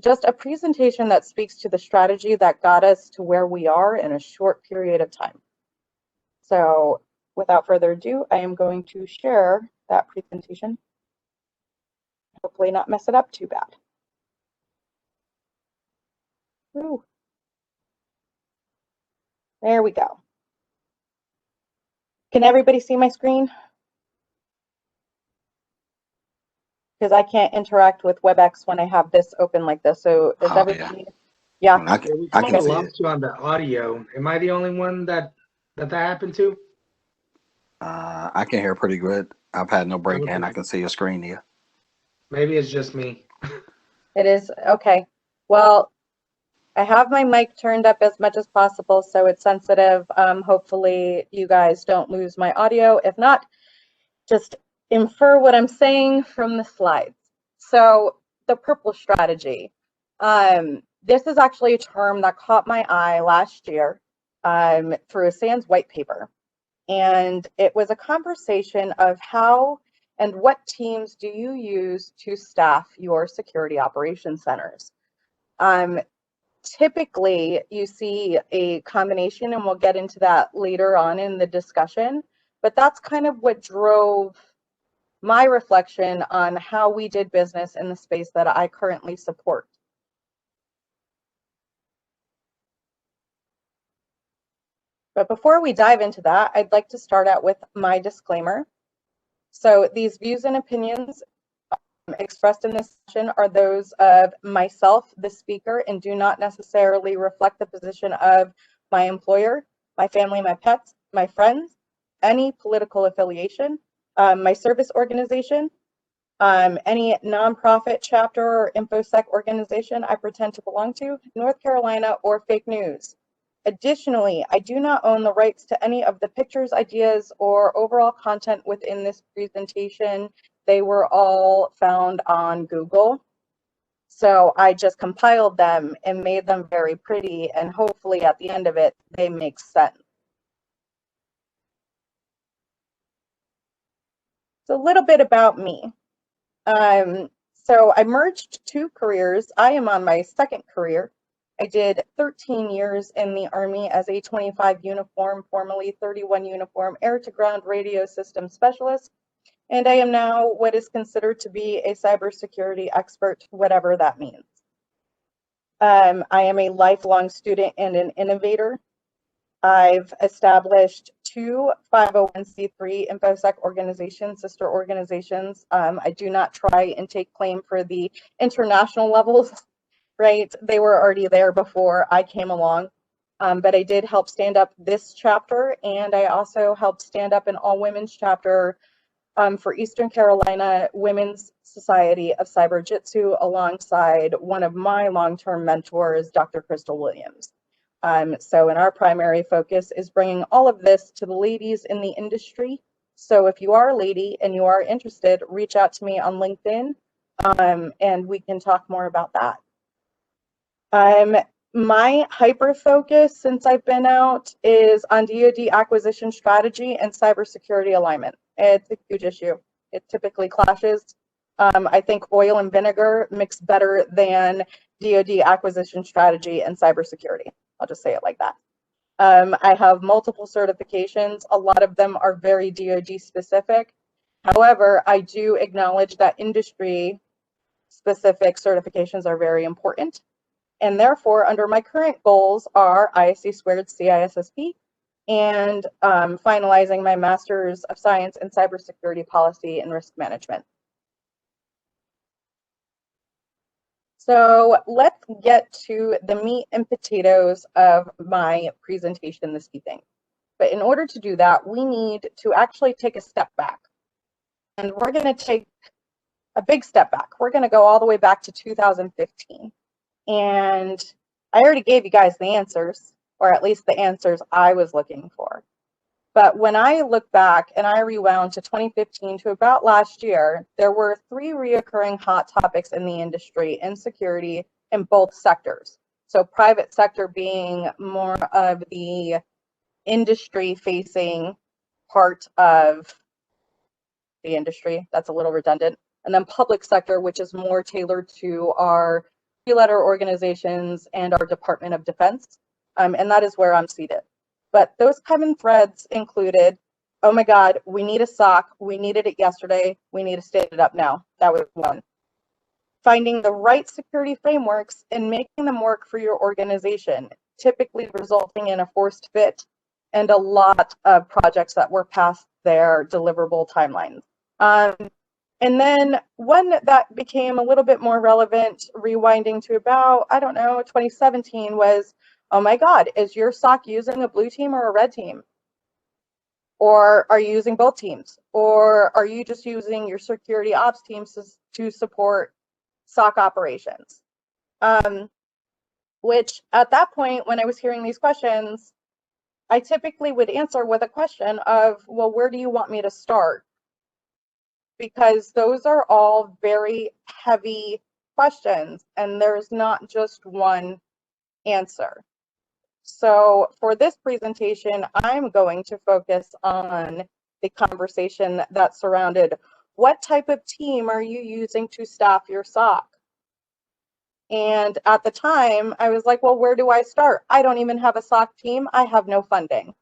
just a presentation that speaks to the strategy that got us to where we are in a short period of time. So without further ado, I am going to share that presentation. Hopefully not mess it up too bad. Woo. There we go. Can everybody see my screen? Because I can't interact with WebEx when I have this open like this. So does everybody? Yeah. We kind of lost you on the audio. Am I the only one that happened to? I can hear pretty good. I've had no break and I can see your screen here. Maybe it's just me. It is okay. Well, I have my mic turned up as much as possible, so it's sensitive. Hopefully you guys don't lose my audio. If not, just infer what I'm saying from the slides. So the purple strategy. This is actually a term that caught my eye last year through a SANS white paper. And it was a conversation of how and what teams do you use to staff your security operations centers. Typically, you see a combination, and we'll get into that later on in the discussion, but that's kind of what drove my reflection on how we did business in the space that I currently support. But before we dive into that, I'd like to start out with my disclaimer. So these views and opinions expressed in this session are those of myself, the speaker, and do not necessarily reflect the position of my employer, my family, my pets, my friends, any political affiliation, my service organization, any nonprofit chapter or InfoSec organization I pretend to belong to, North Carolina, or fake news. Additionally, I do not own the rights to any of the pictures, ideas, or overall content within this presentation. They were all found on Google. So I just compiled them and made them very pretty, and hopefully at the end of it, they make sense. So a little bit about me. So I merged two careers. I am on my second career. I did 13 years in the Army as a 25 uniform, formerly 31 uniform air-to-ground radio system specialist. And I am now what is considered to be a cybersecurity expert, whatever that means. I am a lifelong student and an innovator. I've established two 501c3 InfoSec organizations, sister organizations. I do not try and take claim for the international levels, right? They were already there before I came along. But I did help stand up this chapter, and I also helped stand up an all-women's chapter for Eastern Carolina Women's Society of Cyber Jitsu alongside one of my long-term mentors, Dr. Crystal Williams. So in our primary focus is bringing all of this to the ladies in the industry. So if you are a lady and you are interested, reach out to me on LinkedIn, and we can talk more about that. My hyper focus since I've been out is on DoD acquisition strategy and cybersecurity alignment. It's a huge issue. It typically clashes. I think oil and vinegar mix better than DoD acquisition strategy and cybersecurity. I'll just say it like that. I have multiple certifications. A lot of them are very DoD specific. However, I do acknowledge that industry specific certifications are very important. And therefore, under my current goals are ISC squared CISSP and finalizing my Master's of Science in Cybersecurity Policy and Risk Management. So let's get to the meat and potatoes of my presentation this evening. But in order to do that, we need to actually take a step back. And we're going to take a big step back. We're going to go all the way back to 2015. And I already gave you guys the answers, or at least the answers I was looking for. But when I look back and I rewound to 2015 to about last year, there were three reoccurring hot topics in the industry in security in both sectors. So private sector being more of the industry facing part of the industry. That's a little redundant. And then public sector, which is more tailored to our three-letter organizations and our Department of Defense. And that is where I'm seated. But those common threads included, oh my God, we need a SOC. We needed it yesterday. We need to stand it up now. That was one. Finding the right security frameworks and making them work for your organization, typically resulting in a forced fit and a lot of projects that were past their deliverable timelines. And then one that became a little bit more relevant, rewinding to about, I don't know, 2017 was, oh my God, is your SOC using a blue team or a red team? Or are you using both teams? Or are you just using your security ops teams to support SOC operations? Which at that point, when I was hearing these questions, I typically would answer with a question of, well, where do you want me to start? Because those are all very heavy questions and there's not just one answer. So for this presentation, I'm going to focus on the conversation that surrounded what type of team are you using to staff your SOC? And at the time, I was like, well, where do I start? I don't even have a SOC team. I have no funding.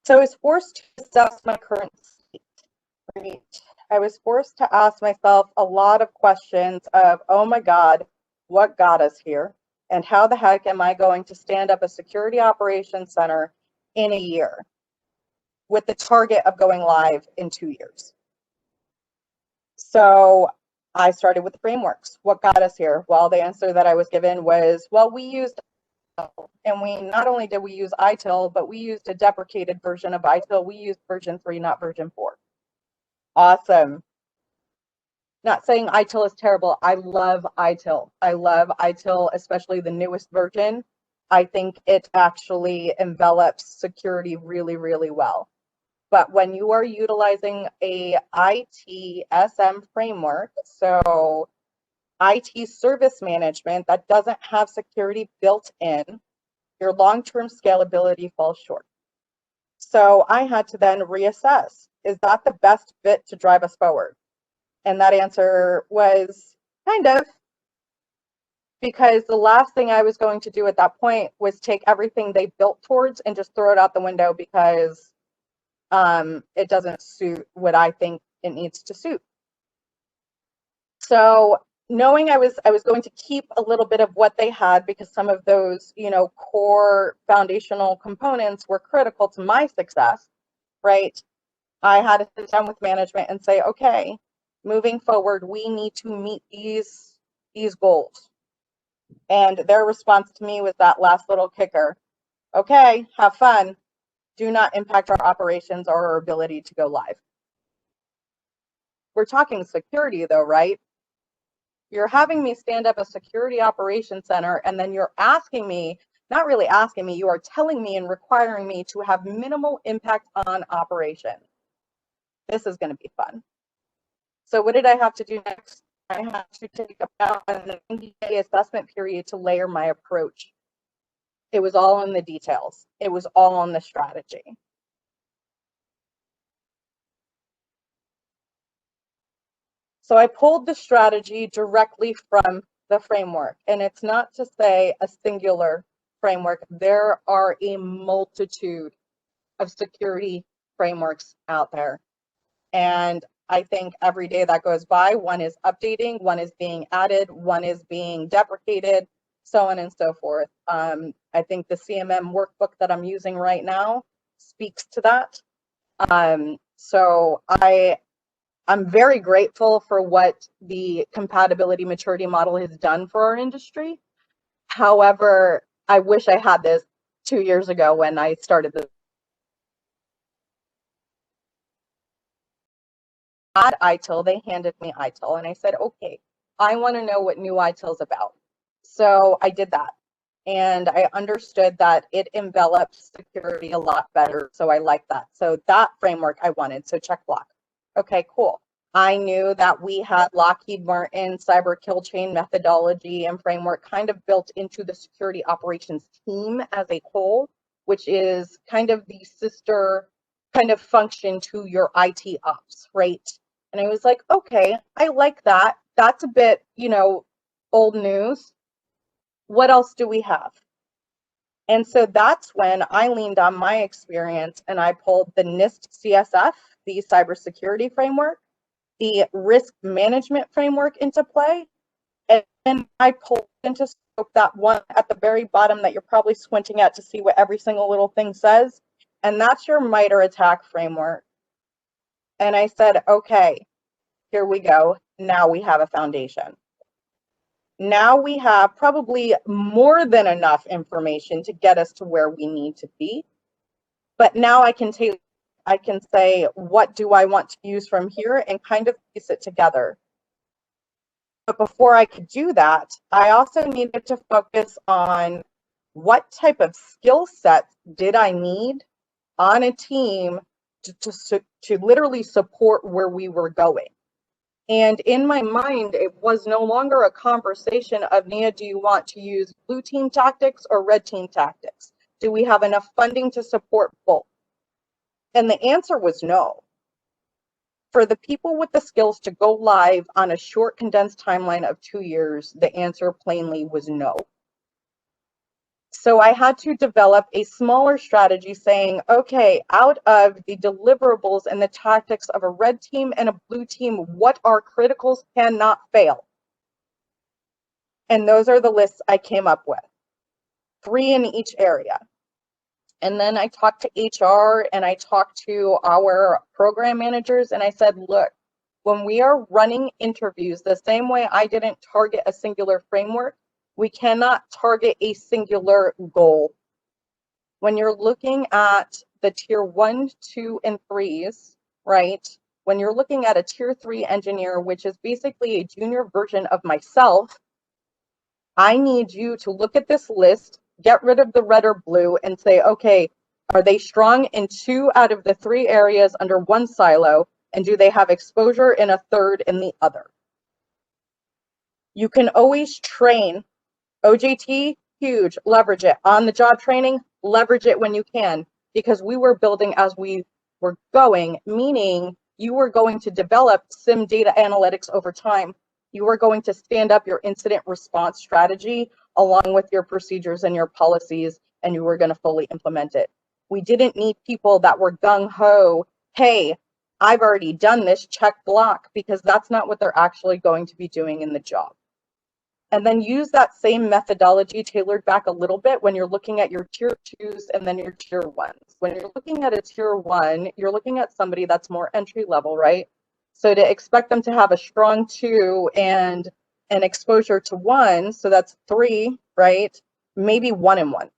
So I was forced to assess my current state, right? I was forced to ask myself a lot of questions of, oh my God, what got us here? And how the heck am I going to stand up a security operations center in a year? with the target of going live in 2 years. So I started with the frameworks. What got us here? Well, the answer that I was given was, well, we used ITIL, and we not only did we use ITIL, but we used a deprecated version of ITIL. We used version 3, not version 4. Awesome. Not saying ITIL is terrible. I love ITIL. I love ITIL, especially the newest version. I think it actually envelops security really, really well. But when you are utilizing a ITSM framework, so IT service management that doesn't have security built in, your long-term scalability falls short. So I had to then reassess, is that the best fit to drive us forward? And that answer was kind of, because the last thing I was going to do at that point was take everything they built towards and just throw it out the window because it doesn't suit what I think it needs to suit. So knowing I was going to keep a little bit of what they had because some of those, core foundational components were critical to my success, right? I had to sit down with management and say, okay, moving forward, we need to meet these goals. And their response to me was that last little kicker. Okay, have fun. Do not impact our operations or our ability to go live. We're talking security though, right? You're having me stand up a security operations center, and then you're asking me, not really asking me, you are telling me and requiring me to have minimal impact on operations. This is going to be fun. So what did I have to do next? I had to take about an 90-day assessment period to layer my approach. It was all in the details. It was all in the strategy. So I pulled the strategy directly from the framework, and it's not to say a singular framework. There are a multitude of security frameworks out there. And I think every day that goes by, one is updating, one is being added, one is being deprecated, so on and so forth. I think the CMM workbook that I'm using right now speaks to that. So I'm very grateful for what the compatibility maturity model has done for our industry. However, I wish I had this 2 years ago when I started this. At ITIL, they handed me ITIL, and I said, okay, I want to know what new ITIL is about. So I did that, and I understood that it envelops security a lot better. So I like that. So that framework I wanted. So check block. Okay, cool. I knew that we had Lockheed Martin cyber kill chain methodology and framework kind of built into the security operations team as a whole, which is kind of the sister kind of function to your IT ops, right? And I was like, okay, I like that. That's a bit, old news. What else do we have? And so that's when I leaned on my experience and I pulled the NIST CSF, the cybersecurity framework, the risk management framework into play. And I pulled into scope that one at the very bottom that you're probably squinting at to see what every single little thing says. And that's your MITRE ATT&CK framework. And I said, okay, here we go. Now we have a foundation. Now we have probably more than enough information to get us to where we need to be. But now I can say, what do I want to use from here and kind of piece it together. But before I could do that, I also needed to focus on what type of skill sets did I need on a team to literally support where we were going. And in my mind, it was no longer a conversation of, Nia, do you want to use blue team tactics or red team tactics? Do we have enough funding to support both? And the answer was no. For the people with the skills to go live on a short condensed timeline of 2 years, the answer plainly was no. So I had to develop a smaller strategy saying, okay, out of the deliverables and the tactics of a red team and a blue team, what are criticals cannot fail? And those are the lists I came up with, 3 in each area. And then I talked to HR and I talked to our program managers and I said, look, when we are running interviews, the same way I didn't target a singular framework, we cannot target a singular goal. When you're looking at the tier 1, 2, and 3s, right? When you're looking at a tier 3 engineer, which is basically a junior version of myself, I need you to look at this list, get rid of the red or blue, and say, okay, are they strong in 2 out of the 3 areas under one silo? And do they have exposure in a third in the other? You can always train. OJT, huge, leverage it. On the job training, leverage it when you can, because we were building as we were going, meaning you were going to develop SIM data analytics over time. You were going to stand up your incident response strategy along with your procedures and your policies, and you were going to fully implement it. We didn't need people that were gung-ho, hey, I've already done this, check block, because that's not what they're actually going to be doing in the job. And then use that same methodology tailored back a little bit when you're looking at your tier 2s and then your tier 1s. When you're looking at a tier 1, you're looking at somebody that's more entry level, right? So to expect them to have a strong 2 and an exposure to 1, so that's 3, right? Maybe 1 and 1.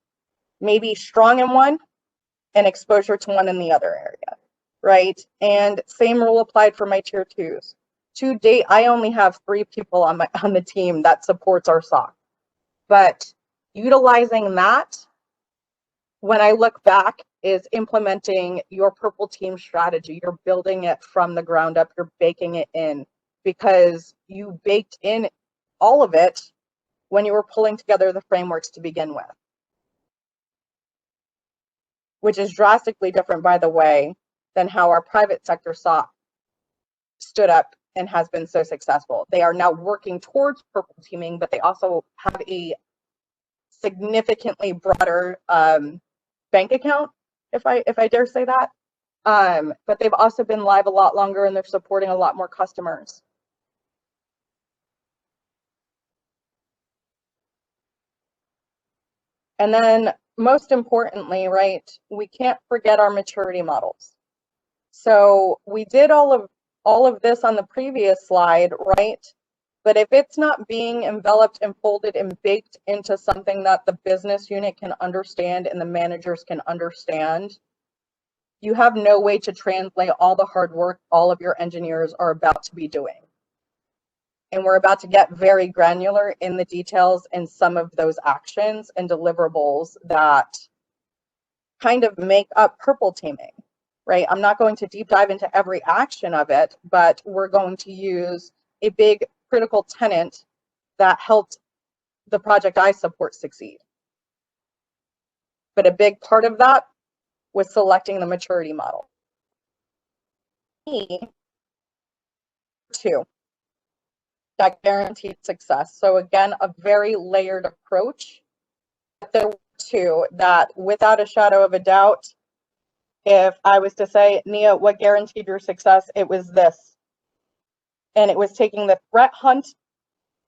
Maybe strong in 1 and exposure to 1 in the other area, right? And same rule applied for my tier 2s. To date, I only have 3 people on the team that supports our SOC. But utilizing that, when I look back, is implementing your purple team strategy. You're building it from the ground up. You're baking it in, because you baked in all of it when you were pulling together the frameworks to begin with. Which is drastically different, by the way, than how our private sector SOC stood up and has been so successful. They are now working towards purple teaming, but they also have a significantly broader bank account, if I dare say that. But they've also been live a lot longer and they're supporting a lot more customers. And then most importantly, right, we can't forget our maturity models. So we did all of this on the previous slide, right? But if it's not being enveloped and folded and baked into something that the business unit can understand and the managers can understand, you have no way to translate all the hard work all of your engineers are about to be doing. And we're about to get very granular in the details in some of those actions and deliverables that kind of make up purple teaming, right? I'm not going to deep dive into every action of it, but we're going to use a big critical tenet that helped the project I support succeed. But a big part of that was selecting the maturity model. 2, that guaranteed success. So again, a very layered approach. There were 2 that, without a shadow of a doubt, if I was to say, Nia, what guaranteed your success? It was this. And it was taking the threat hunt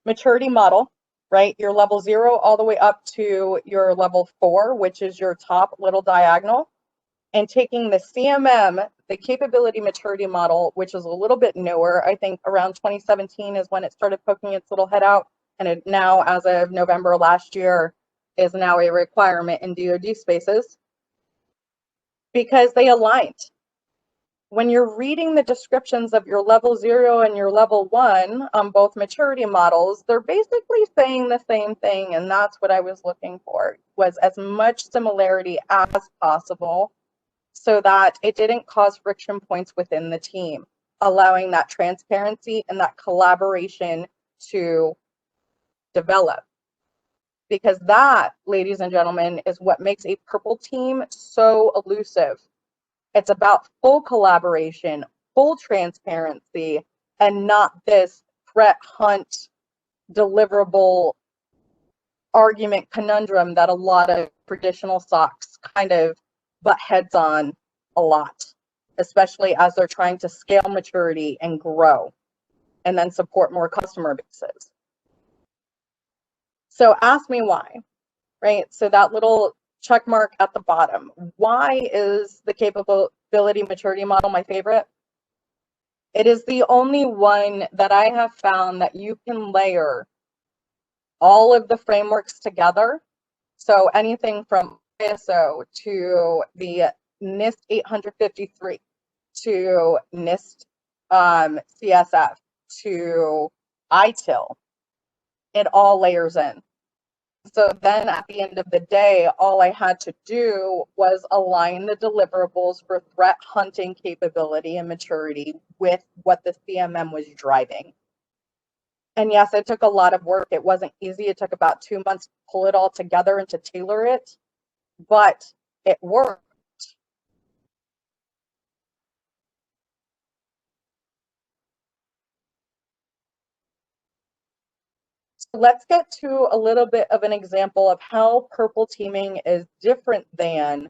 maturity model, right? Your level 0 all the way up to your level 4, which is your top little diagonal, and taking the CMM, the capability maturity model, which is a little bit newer. I think around 2017 is when it started poking its little head out. And it now, as of November last year, is now a requirement in DoD spaces because they aligned. When you're reading the descriptions of your level 0 and your level 1 on both maturity models, they're basically saying the same thing. And that's what I was looking for, was as much similarity as possible so that it didn't cause friction points within the team, allowing that transparency and that collaboration to develop. Because that, ladies and gentlemen, is what makes a purple team so elusive. It's about full collaboration, full transparency, and not this threat hunt deliverable argument conundrum that a lot of traditional SOCs kind of butt heads on a lot, especially as they're trying to scale maturity and grow and then support more customer bases. So ask me why, right? So that little check mark at the bottom. Why is the capability maturity model my favorite? It is the only one that I have found that you can layer all of the frameworks together. So anything from ISO to the NIST 853 to NIST CSF to ITIL, it all layers in. So then at the end of the day, all I had to do was align the deliverables for threat hunting capability and maturity with what the CMM was driving. And yes, it took a lot of work. It wasn't easy. It took about 2 months to pull it all together and to tailor it, but it worked. So let's get to a little bit of an example of how purple teaming is different than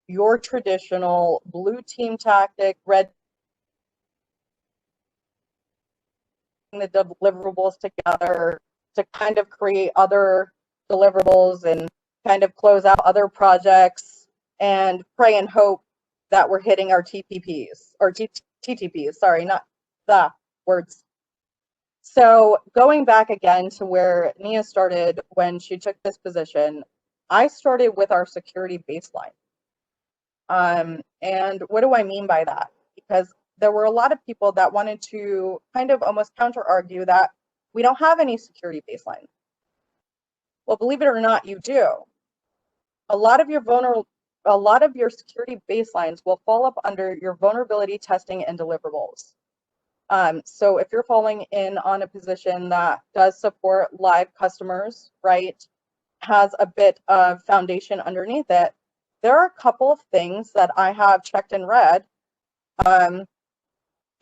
your traditional blue team tactic, red the deliverables together to kind of create other deliverables and kind of close out other projects and pray and hope that we're hitting our TPPs or TTPs, sorry, not the words. So going back again to where Nia started when she took this position, I started with our security baseline. And what do I mean by that? Because there were a lot of people that wanted to kind of almost counter argue that we don't have any security baseline. Well, believe it or not, you do. A lot of your security baselines will fall up under your vulnerability testing and deliverables. So if you're falling in on a position that does support live customers, right, has a bit of foundation underneath it, there are a couple of things that I have checked in red,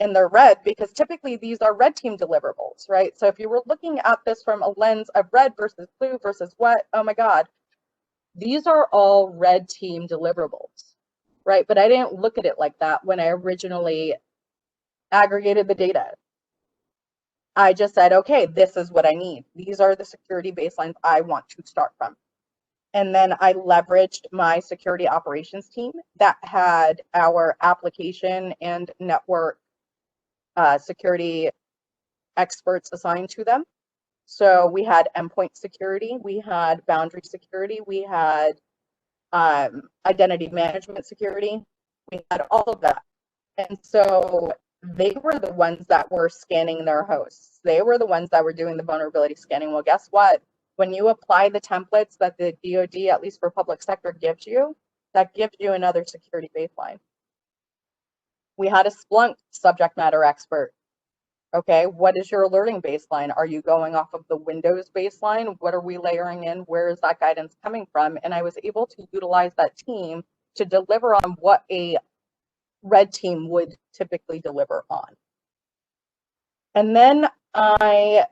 and they're red because typically these are red team deliverables, right? So if you were looking at this from a lens of red versus blue versus what, oh my God, these are all red team deliverables, right? But I didn't look at it like that when I originally aggregated the data. I just said, okay, this is what I need. These are the security baselines I want to start from. And then I leveraged my security operations team that had our application and network security experts assigned to them. So we had endpoint security, we had boundary security, we had identity management security, we had all of that. And so they were the ones that were scanning their hosts. They were the ones that were doing the vulnerability scanning. Well, guess what? When you apply the templates that the DoD, at least for public sector, gives you, that gives you another security baseline. We had a Splunk subject matter expert. Okay, what is your alerting baseline? Are you going off of the Windows baseline? What are we layering in? Where is that guidance coming from? And I was able to utilize that team to deliver on what a red team would typically deliver on. And then I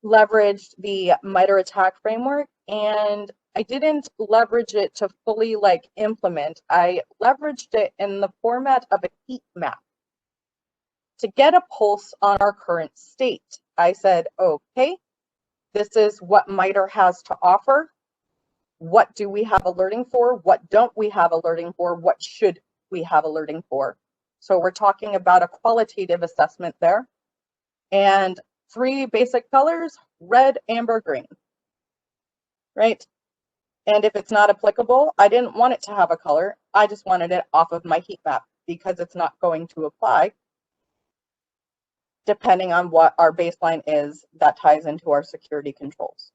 leveraged the MITRE ATT&CK framework, and I didn't leverage it to fully implement. I leveraged it in the format of a heat map to get a pulse on our current state. I said, okay, this is what MITRE has to offer. What do we have alerting for? What don't we have alerting for? What should we have alerting for? So we're talking about a qualitative assessment there. And 3 basic colors, red, amber, green, right? And if it's not applicable, I didn't want it to have a color. I just wanted it off of my heat map because it's not going to apply depending on what our baseline is that ties into our security controls.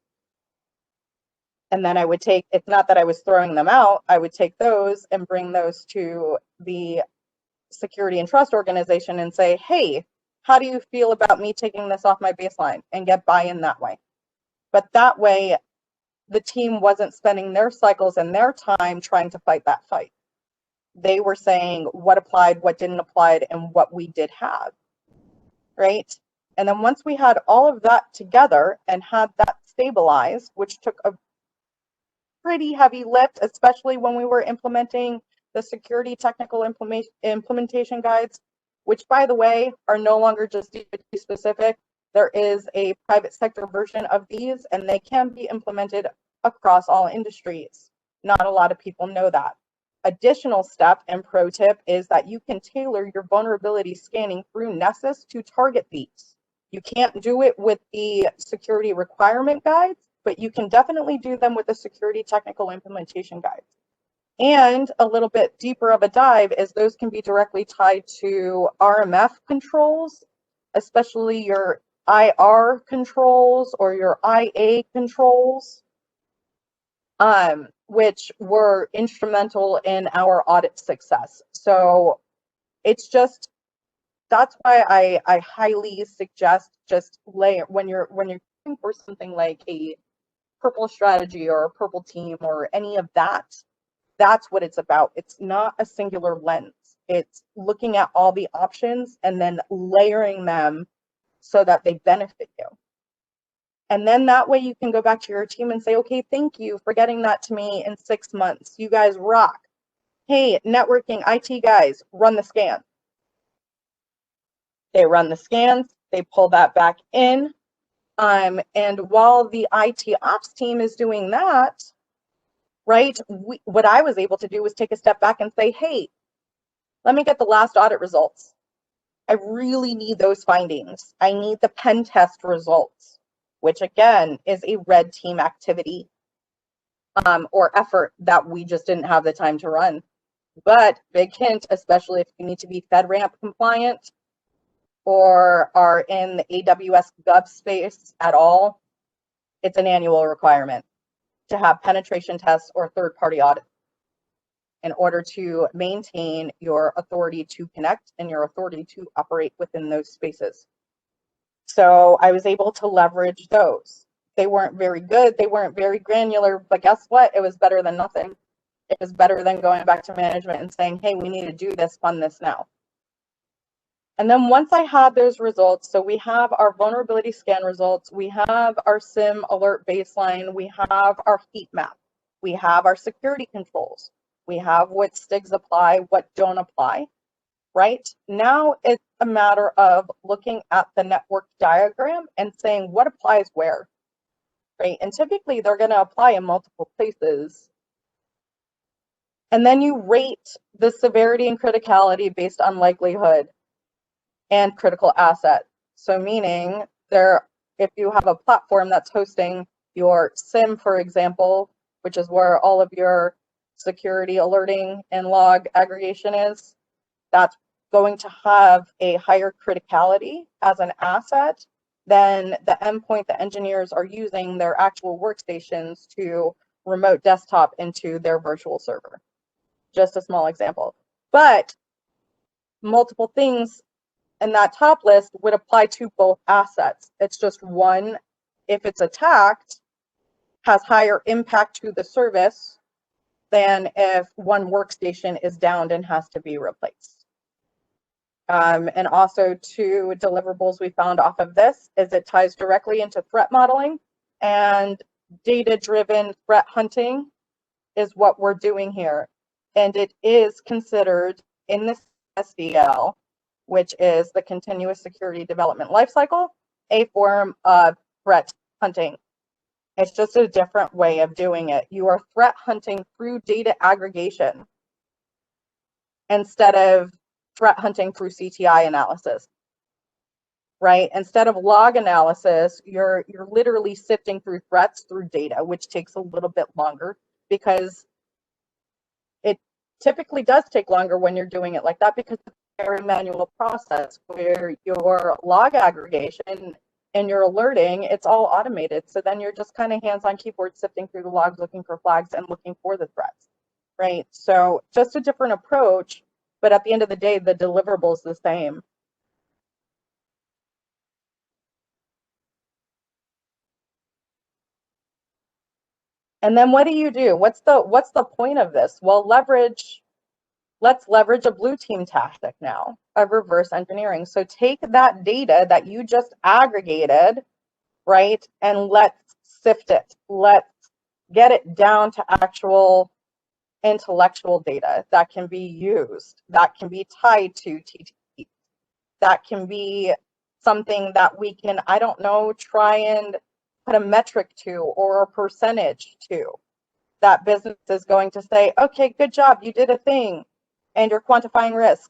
And then I would take, it's not that I was throwing them out, I would take those and bring those to the security and trust organization and say, hey, how do you feel about me taking this off my baseline, and get buy-in that way. But that way, the team wasn't spending their cycles and their time trying to fight that fight. They were saying what applied, what didn't apply, and what we did have, right? And then once we had all of that together and had that stabilized, which took a pretty heavy lift, especially when we were implementing the security technical implementation guides, which, by the way, are no longer just DoD specific. There is a private sector version of these, and they can be implemented across all industries. Not a lot of people know that. Additional step and pro tip is that you can tailor your vulnerability scanning through Nessus to target these. You can't do it with the security requirement guides, but you can definitely do them with the security technical implementation guides. And a little bit deeper of a dive is those can be directly tied to RMF controls, especially your IR controls or your IA controls, which were instrumental in our audit success. So it's just, that's why I highly suggest just layer when you're looking for something like a purple strategy or a purple team or any of that. That's what it's about. It's not a singular lens. It's looking at all the options and then layering them so that they benefit you. And then that way you can go back to your team and say, okay, thank you for getting that to me in 6 months. You guys rock. Hey, networking IT guys, run the scan. They run the scans, they pull that back in. And while the IT ops team is doing that, right, what I was able to do was take a step back and say, hey, let me get the last audit results. I really need those findings. I need the pen test results, which again is a red team activity or effort that we just didn't have the time to run. But big hint, especially if you need to be FedRAMP compliant or are in the AWS Gov space at all, it's an annual requirement to have penetration tests or third-party audits in order to maintain your authority to connect and your authority to operate within those spaces. So I was able to leverage those. They weren't very good, they weren't very granular, but guess what? It was better than nothing. It was better than going back to management and saying, hey, we need to do this, fund this now. And then once I had those results, so we have our vulnerability scan results, we have our SIM alert baseline, we have our heat map, we have our security controls, we have what STIGs apply, what don't apply, right? Now it's a matter of looking at the network diagram and saying what applies where, right? And typically they're going to apply in multiple places. And then you rate the severity and criticality based on likelihood and critical asset. So meaning if you have a platform that's hosting your SIM, for example, which is where all of your security alerting and log aggregation is, that's going to have a higher criticality as an asset than the endpoint the engineers are using their actual workstations to remote desktop into their virtual server. Just a small example. But multiple things and that top list would apply to both assets. It's just one, if it's attacked, has higher impact to the service than if one workstation is downed and has to be replaced. And also two deliverables we found off of this is it ties directly into threat modeling, and data-driven threat hunting is what we're doing here. And it is considered in this SDL, which is the continuous security development lifecycle, a form of threat hunting. It's just a different way of doing it. You are threat hunting through data aggregation instead of threat hunting through CTI analysis, right? Instead of log analysis, you're literally sifting through threats through data, which takes a little bit longer because it typically does take longer when you're doing it like that because it's a very manual process where your log aggregation and your alerting, it's all automated. So then you're just kind of hands-on keyboard sifting through the logs, looking for flags and looking for the threats, right? So just a different approach, but at the end of the day, the deliverable is the same. And then what do you do? What's the point of this? Well, let's leverage a blue team tactic now of reverse engineering. So take that data that you just aggregated, right? And let's sift it. Let's get it down to actual intellectual data that can be used, that can be tied to TTP, that can be something that we can, I don't know, try and put a metric to or a percentage to, that business is going to say, okay, good job, you did a thing, and you're quantifying risk,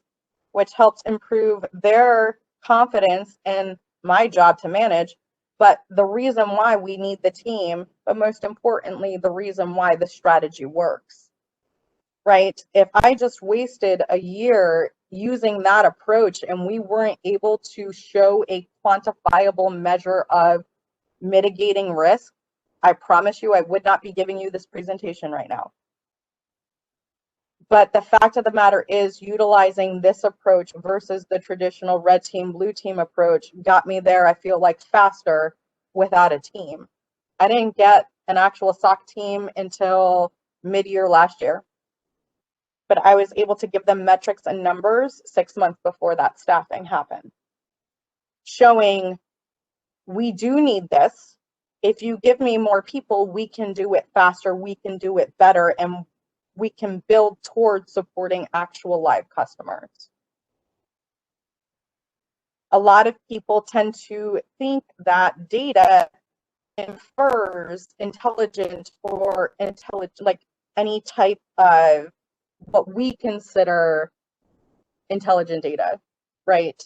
which helps improve their confidence in my job to manage. But the reason why we need the team, but most importantly, the reason why the strategy works, right? If I just wasted a year using that approach and we weren't able to show a quantifiable measure of mitigating risk, I promise you I would not be giving you this presentation right now. But the fact of the matter is, utilizing this approach versus the traditional red team, blue team approach got me there, I feel like, faster without a team. I didn't get an actual SOC team until mid-year last year, but I was able to give them metrics and numbers 6 months before that staffing happened, showing we do need this. If you give me more people, we can do it faster, we can do it better, and we can build towards supporting actual live customers. A lot of people tend to think that data infers intelligence or like any type of what we consider intelligent data, right?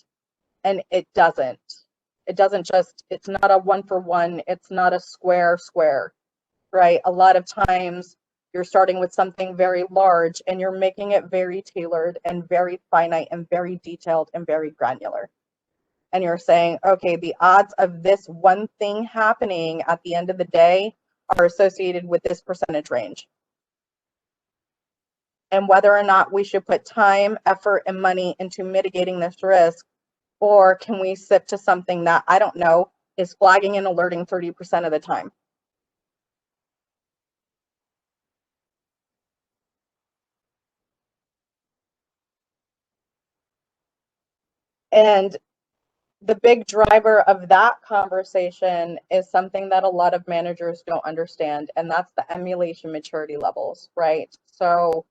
And it doesn't. It doesn't just, it's not a 1-for-1, it's not a square, right? A lot of times you're starting with something very large and you're making it very tailored and very finite and very detailed and very granular. And you're saying, okay, the odds of this one thing happening at the end of the day are associated with this percentage range. And whether or not we should put time, effort, and money into mitigating this risk, or can we sip to something that, I don't know, is flagging and alerting 30% of the time? And the big driver of that conversation is something that a lot of managers don't understand, and that's the emulation maturity levels, right? So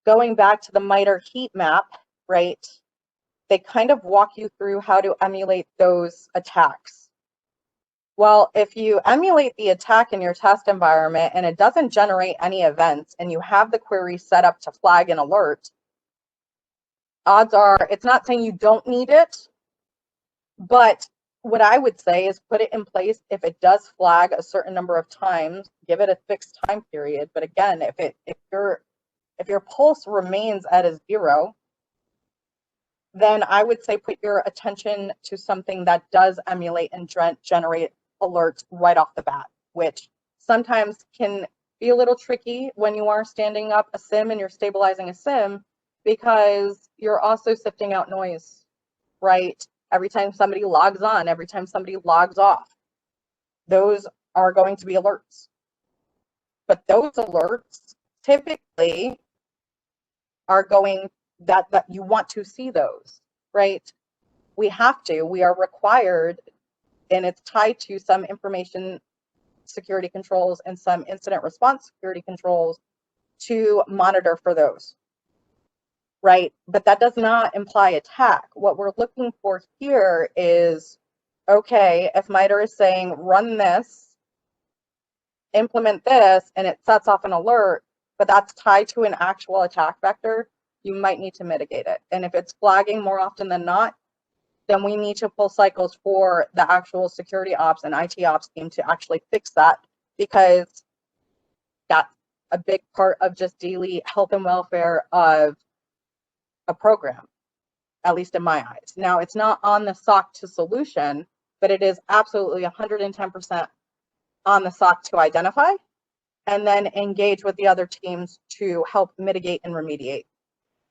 going back to the MITRE heat map, right, they kind of walk you through how to emulate those attacks. Well, if you emulate the attack in your test environment and it doesn't generate any events and you have the query set up to flag and alert, odds are, it's not saying you don't need it, but what I would say is put it in place. If it does flag a certain number of times, give it a fixed time period. But again, if your pulse remains at a 0, then I would say put your attention to something that does emulate and generate alerts right off the bat, which sometimes can be a little tricky when you are standing up a SIM and you're stabilizing a SIM, because you're also sifting out noise, right? Every time somebody logs on, every time somebody logs off, those are going to be alerts. But those alerts typically are going that you want to see those, right? We are required, and it's tied to some information security controls and some incident response security controls to monitor for those, right? But that does not imply attack. What we're looking for here is, okay, if MITRE is saying run this, implement this, and it sets off an alert, but that's tied to an actual attack vector, you might need to mitigate it. And if it's flagging more often than not, then we need to pull cycles for the actual security ops and IT ops team to actually fix that, because that's a big part of just daily health and welfare of a program, at least in my eyes. Now, it's not on the SOC to solution, but it is absolutely 110% on the SOC to identify and then engage with the other teams to help mitigate and remediate,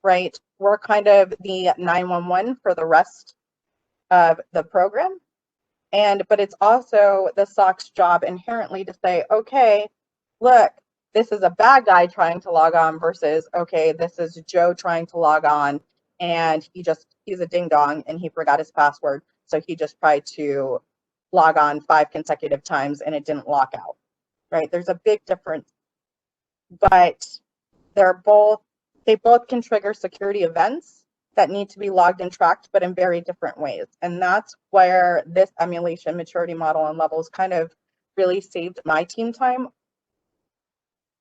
right? We're kind of the 911 for the rest of the program. But it's also the SOC's job inherently to say, okay, look, this is a bad guy trying to log on versus, okay, this is Joe trying to log on and he's a ding dong and he forgot his password. So he just tried to log on 5 consecutive times and it didn't lock out, right? There's a big difference, but they both can trigger security events that need to be logged and tracked, but in very different ways. And that's where this emulation maturity model and levels kind of really saved my team time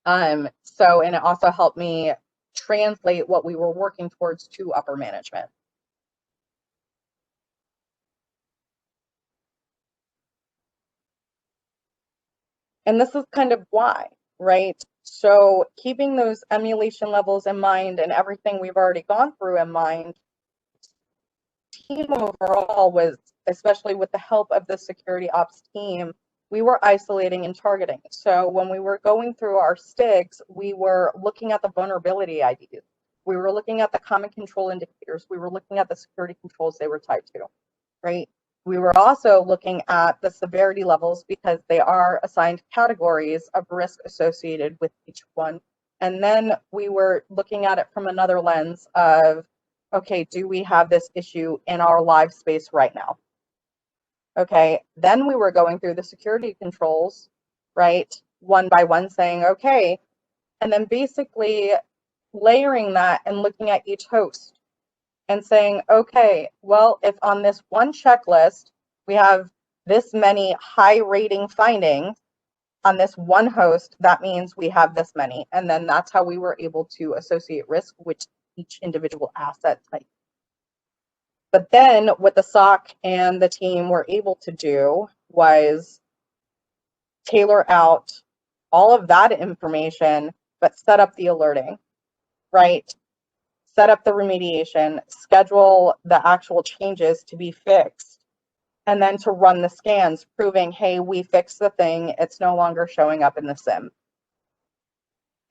And it also helped me translate what we were working towards to upper management. And this is kind of why, right? So keeping those emulation levels in mind and everything we've already gone through in mind, team overall was, especially with the help of the security ops team, we were isolating and targeting. So when we were going through our STIGs, we were looking at the vulnerability IDs. We were looking at the common control indicators. We were looking at the security controls they were tied to, right? We were also looking at the severity levels because they are assigned categories of risk associated with each one. And then we were looking at it from another lens of, okay, do we have this issue in our live space right now? Okay, then we were going through the security controls, right? One by one saying, okay, and then basically layering that and looking at each host and saying, okay, well, if on this one checklist, we have this many high rating findings on this one host, that means we have this many. And then that's how we were able to associate risk with each individual asset type. But then what the SOC and the team were able to do was tailor out all of that information, but set up the alerting, right? Set up the remediation, schedule the actual changes to be fixed, and then to run the scans proving, hey, we fixed the thing, it's no longer showing up in the SIM.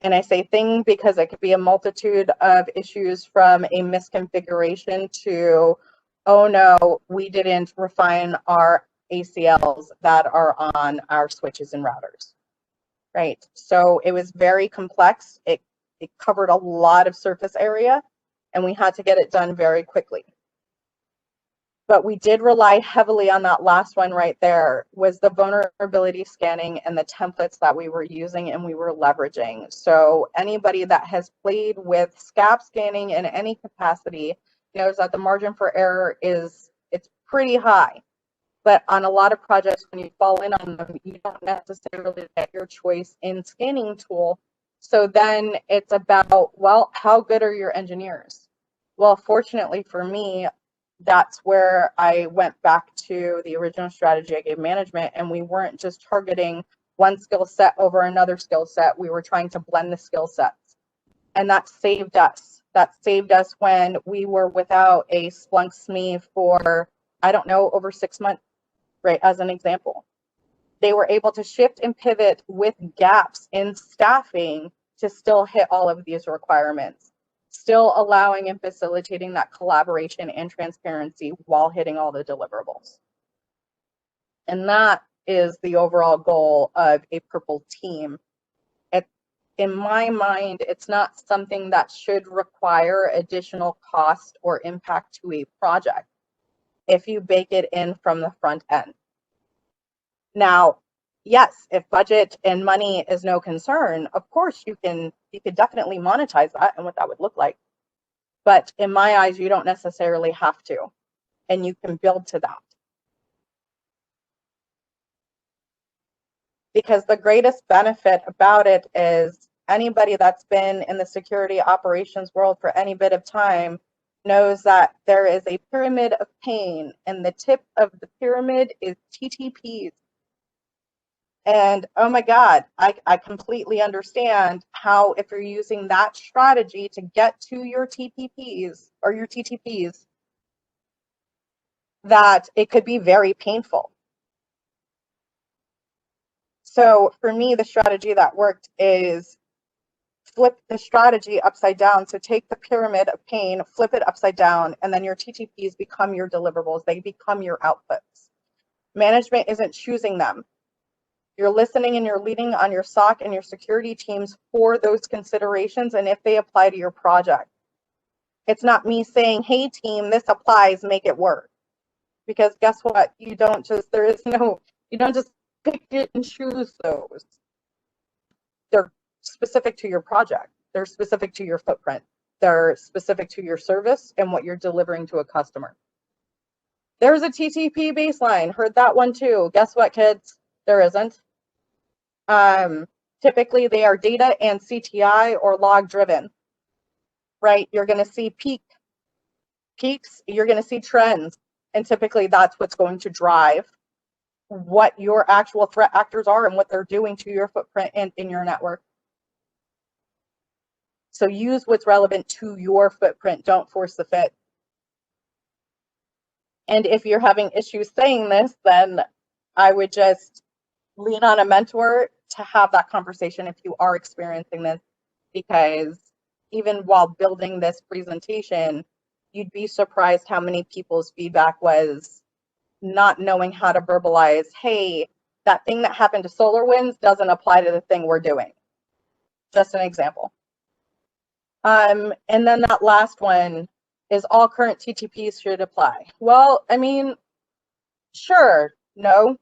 And I say thing because it could be a multitude of issues, from a misconfiguration to, oh no, we didn't refine our ACLs that are on our switches and routers, right? So it was very complex. It covered a lot of surface area, and we had to get it done very quickly. But we did rely heavily on that last one right there, was the vulnerability scanning and the templates that we were using and we were leveraging. So anybody that has played with SCAP scanning in any capacity knows that the margin for error it's pretty high. But on a lot of projects, when you fall in on them, you don't necessarily get your choice in scanning tool. So then it's about, well, how good are your engineers? Well, fortunately for me, that's where I went back to the original strategy I gave management, and we weren't just targeting one skill set over another skill set. We were trying to blend the skill sets, and that saved us. That saved us when we were without a Splunk SME for, I don't know, over 6 months, right? As an example, they were able to shift and pivot with gaps in staffing to still hit all of these requirements, still allowing and facilitating that collaboration and transparency while hitting all the deliverables. And that is the overall goal of a purple team. In my mind, it's not something that should require additional cost or impact to a project if you bake it in from the front end. Now, yes, if budget and money is no concern, of course you could definitely monetize that and what that would look like. But in my eyes, you don't necessarily have to, and you can build to that. Because the greatest benefit about it is anybody that's been in the security operations world for any bit of time knows that there is a pyramid of pain, and the tip of the pyramid is TTPs. And oh my God, I completely understand how, if you're using that strategy to get to your TPPs or your TTPs, that it could be very painful. So for me, the strategy that worked is flip the strategy upside down. So take the pyramid of pain, flip it upside down, and then your TTPs become your deliverables. They become your outputs. Management isn't choosing them. You're listening and you're leading on your SOC and your security teams for those considerations, and if they apply to your project. It's not me saying, hey team, this applies, make it work. Because guess what? You don't just pick it and choose those. They're specific to your project. They're specific to your footprint. They're specific to your service and what you're delivering to a customer. There's a TTP baseline. Heard that one too. Guess what, kids? There isn't. Typically, they are data and CTI or log driven, right? You're going to see peaks, you're going to see trends, and typically that's what's going to drive what your actual threat actors are and what they're doing to your footprint and in your network. So use what's relevant to your footprint. Don't force the fit. And if you're having issues saying this, then I would just lean on a mentor to have that conversation if you are experiencing this, because even while building this presentation, you'd be surprised how many people's feedback was not knowing how to verbalize, hey, that thing that happened to SolarWinds doesn't apply to the thing we're doing. Just an example. And then that last one is all current TTPs should apply. Well, I mean, sure, no.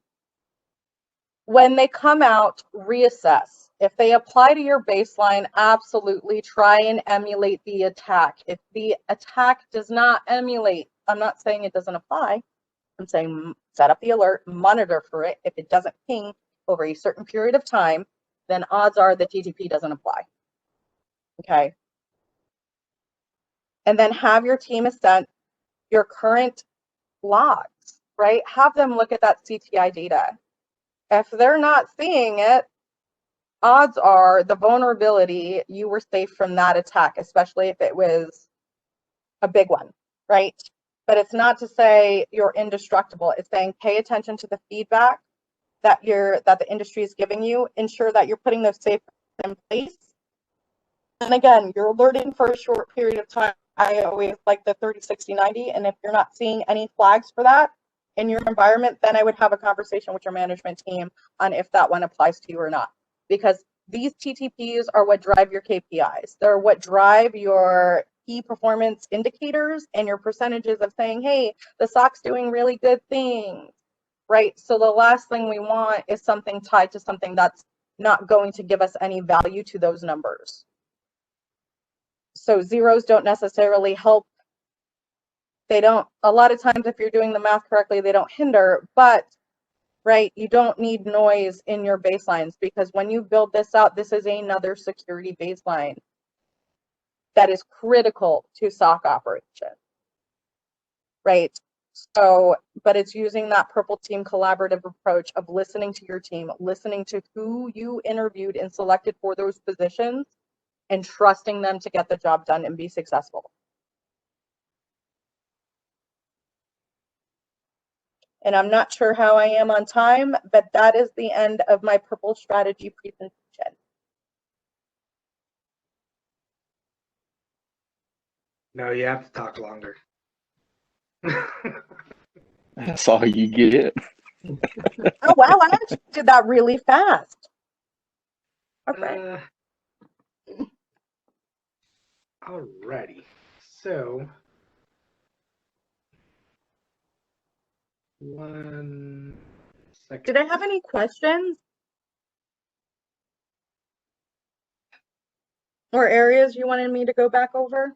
When they come out, reassess. If they apply to your baseline, absolutely try and emulate the attack. If the attack does not emulate, I'm not saying it doesn't apply. I'm saying set up the alert, monitor for it. If it doesn't ping over a certain period of time, then odds are the TTP doesn't apply. Okay. And then have your team assess your current logs, right? Have them look at that CTI data. If they're not seeing it, odds are the vulnerability, you were safe from that attack, especially if it was a big one, right? But it's not to say you're indestructible. It's saying pay attention to the feedback that the industry is giving you. Ensure that you're putting those safeguards in place. And again, you're alerting for a short period of time. I always like the 30, 60, 90. And if you're not seeing any flags for that in your environment, then I would have a conversation with your management team on if that one applies to you or not. Because these TTPs are what drive your KPIs. They're what drive your key performance indicators and your percentages of saying, hey, the SOC's doing really good things, right? So the last thing we want is something tied to something that's not going to give us any value to those numbers. So zeros don't necessarily help. They don't, a lot of times if you're doing the math correctly, they don't hinder, but right, you don't need noise in your baselines, because when you build this out, this is another security baseline that is critical to SOC operation, right? So, but it's using that purple team collaborative approach of listening to your team, listening to who you interviewed and selected for those positions, and trusting them to get the job done and be successful. And I'm not sure how I am on time, but that is the end of my purple strategy presentation. No, you have to talk longer. That's all you get. Oh, wow, I actually did that really fast. Okay. Alrighty. So, 1 second. Did I have any questions? Or areas you wanted me to go back over?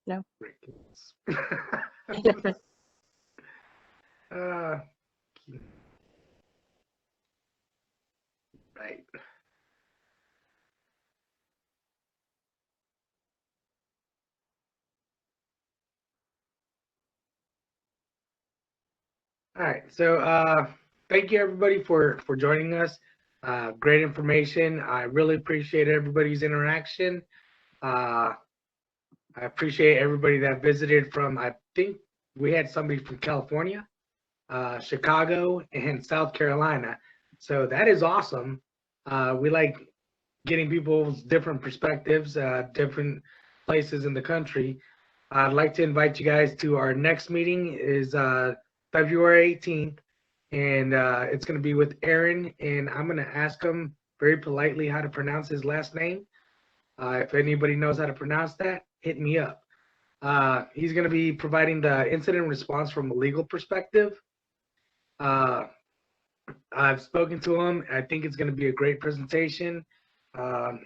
No. Right. All right. So thank you everybody for joining us. Great information. I really appreciate everybody's interaction. I appreciate everybody that visited from, I think we had somebody from California, Chicago, and South Carolina. So that is awesome. We like getting people's different perspectives, different places in the country. I'd like to invite you guys to our next meeting is February 18th, and it's going to be with Aaron, and I'm going to ask him very politely how to pronounce his last name. If anybody knows how to pronounce that, hit me up. He's going to be providing the incident response from a legal perspective. I've spoken to him. I think it's going to be a great presentation.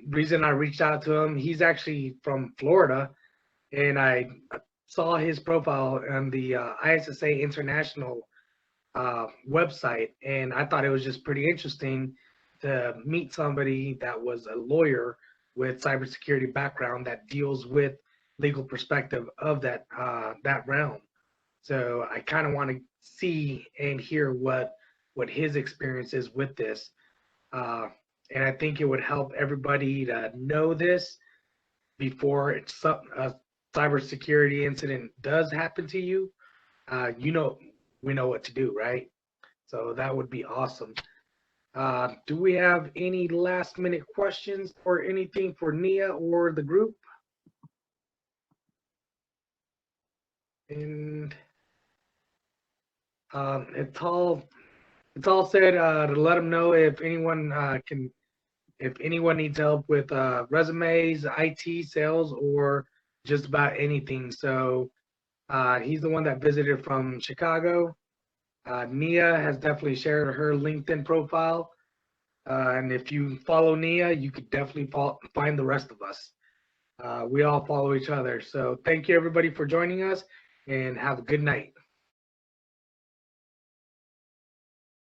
Reason I reached out to him, he's actually from Florida, and I saw his profile on the ISSA International website, and I thought it was just pretty interesting to meet somebody that was a lawyer with cybersecurity background that deals with legal perspective of that realm. So I kind of want to see and hear what his experience is with this, and I think it would help everybody to know this before a cybersecurity incident does happen to you. We know what to do, right? So that would be awesome. Do we have any last minute questions or anything for Nia or the group? And it's all said to let them know if anyone needs help with resumes, IT, sales, or just about anything. So he's the one that visited from Chicago. Nia has definitely shared her LinkedIn profile. And if you follow Nia, you could definitely find the rest of us. We all follow each other. So thank you everybody for joining us, and have a good night.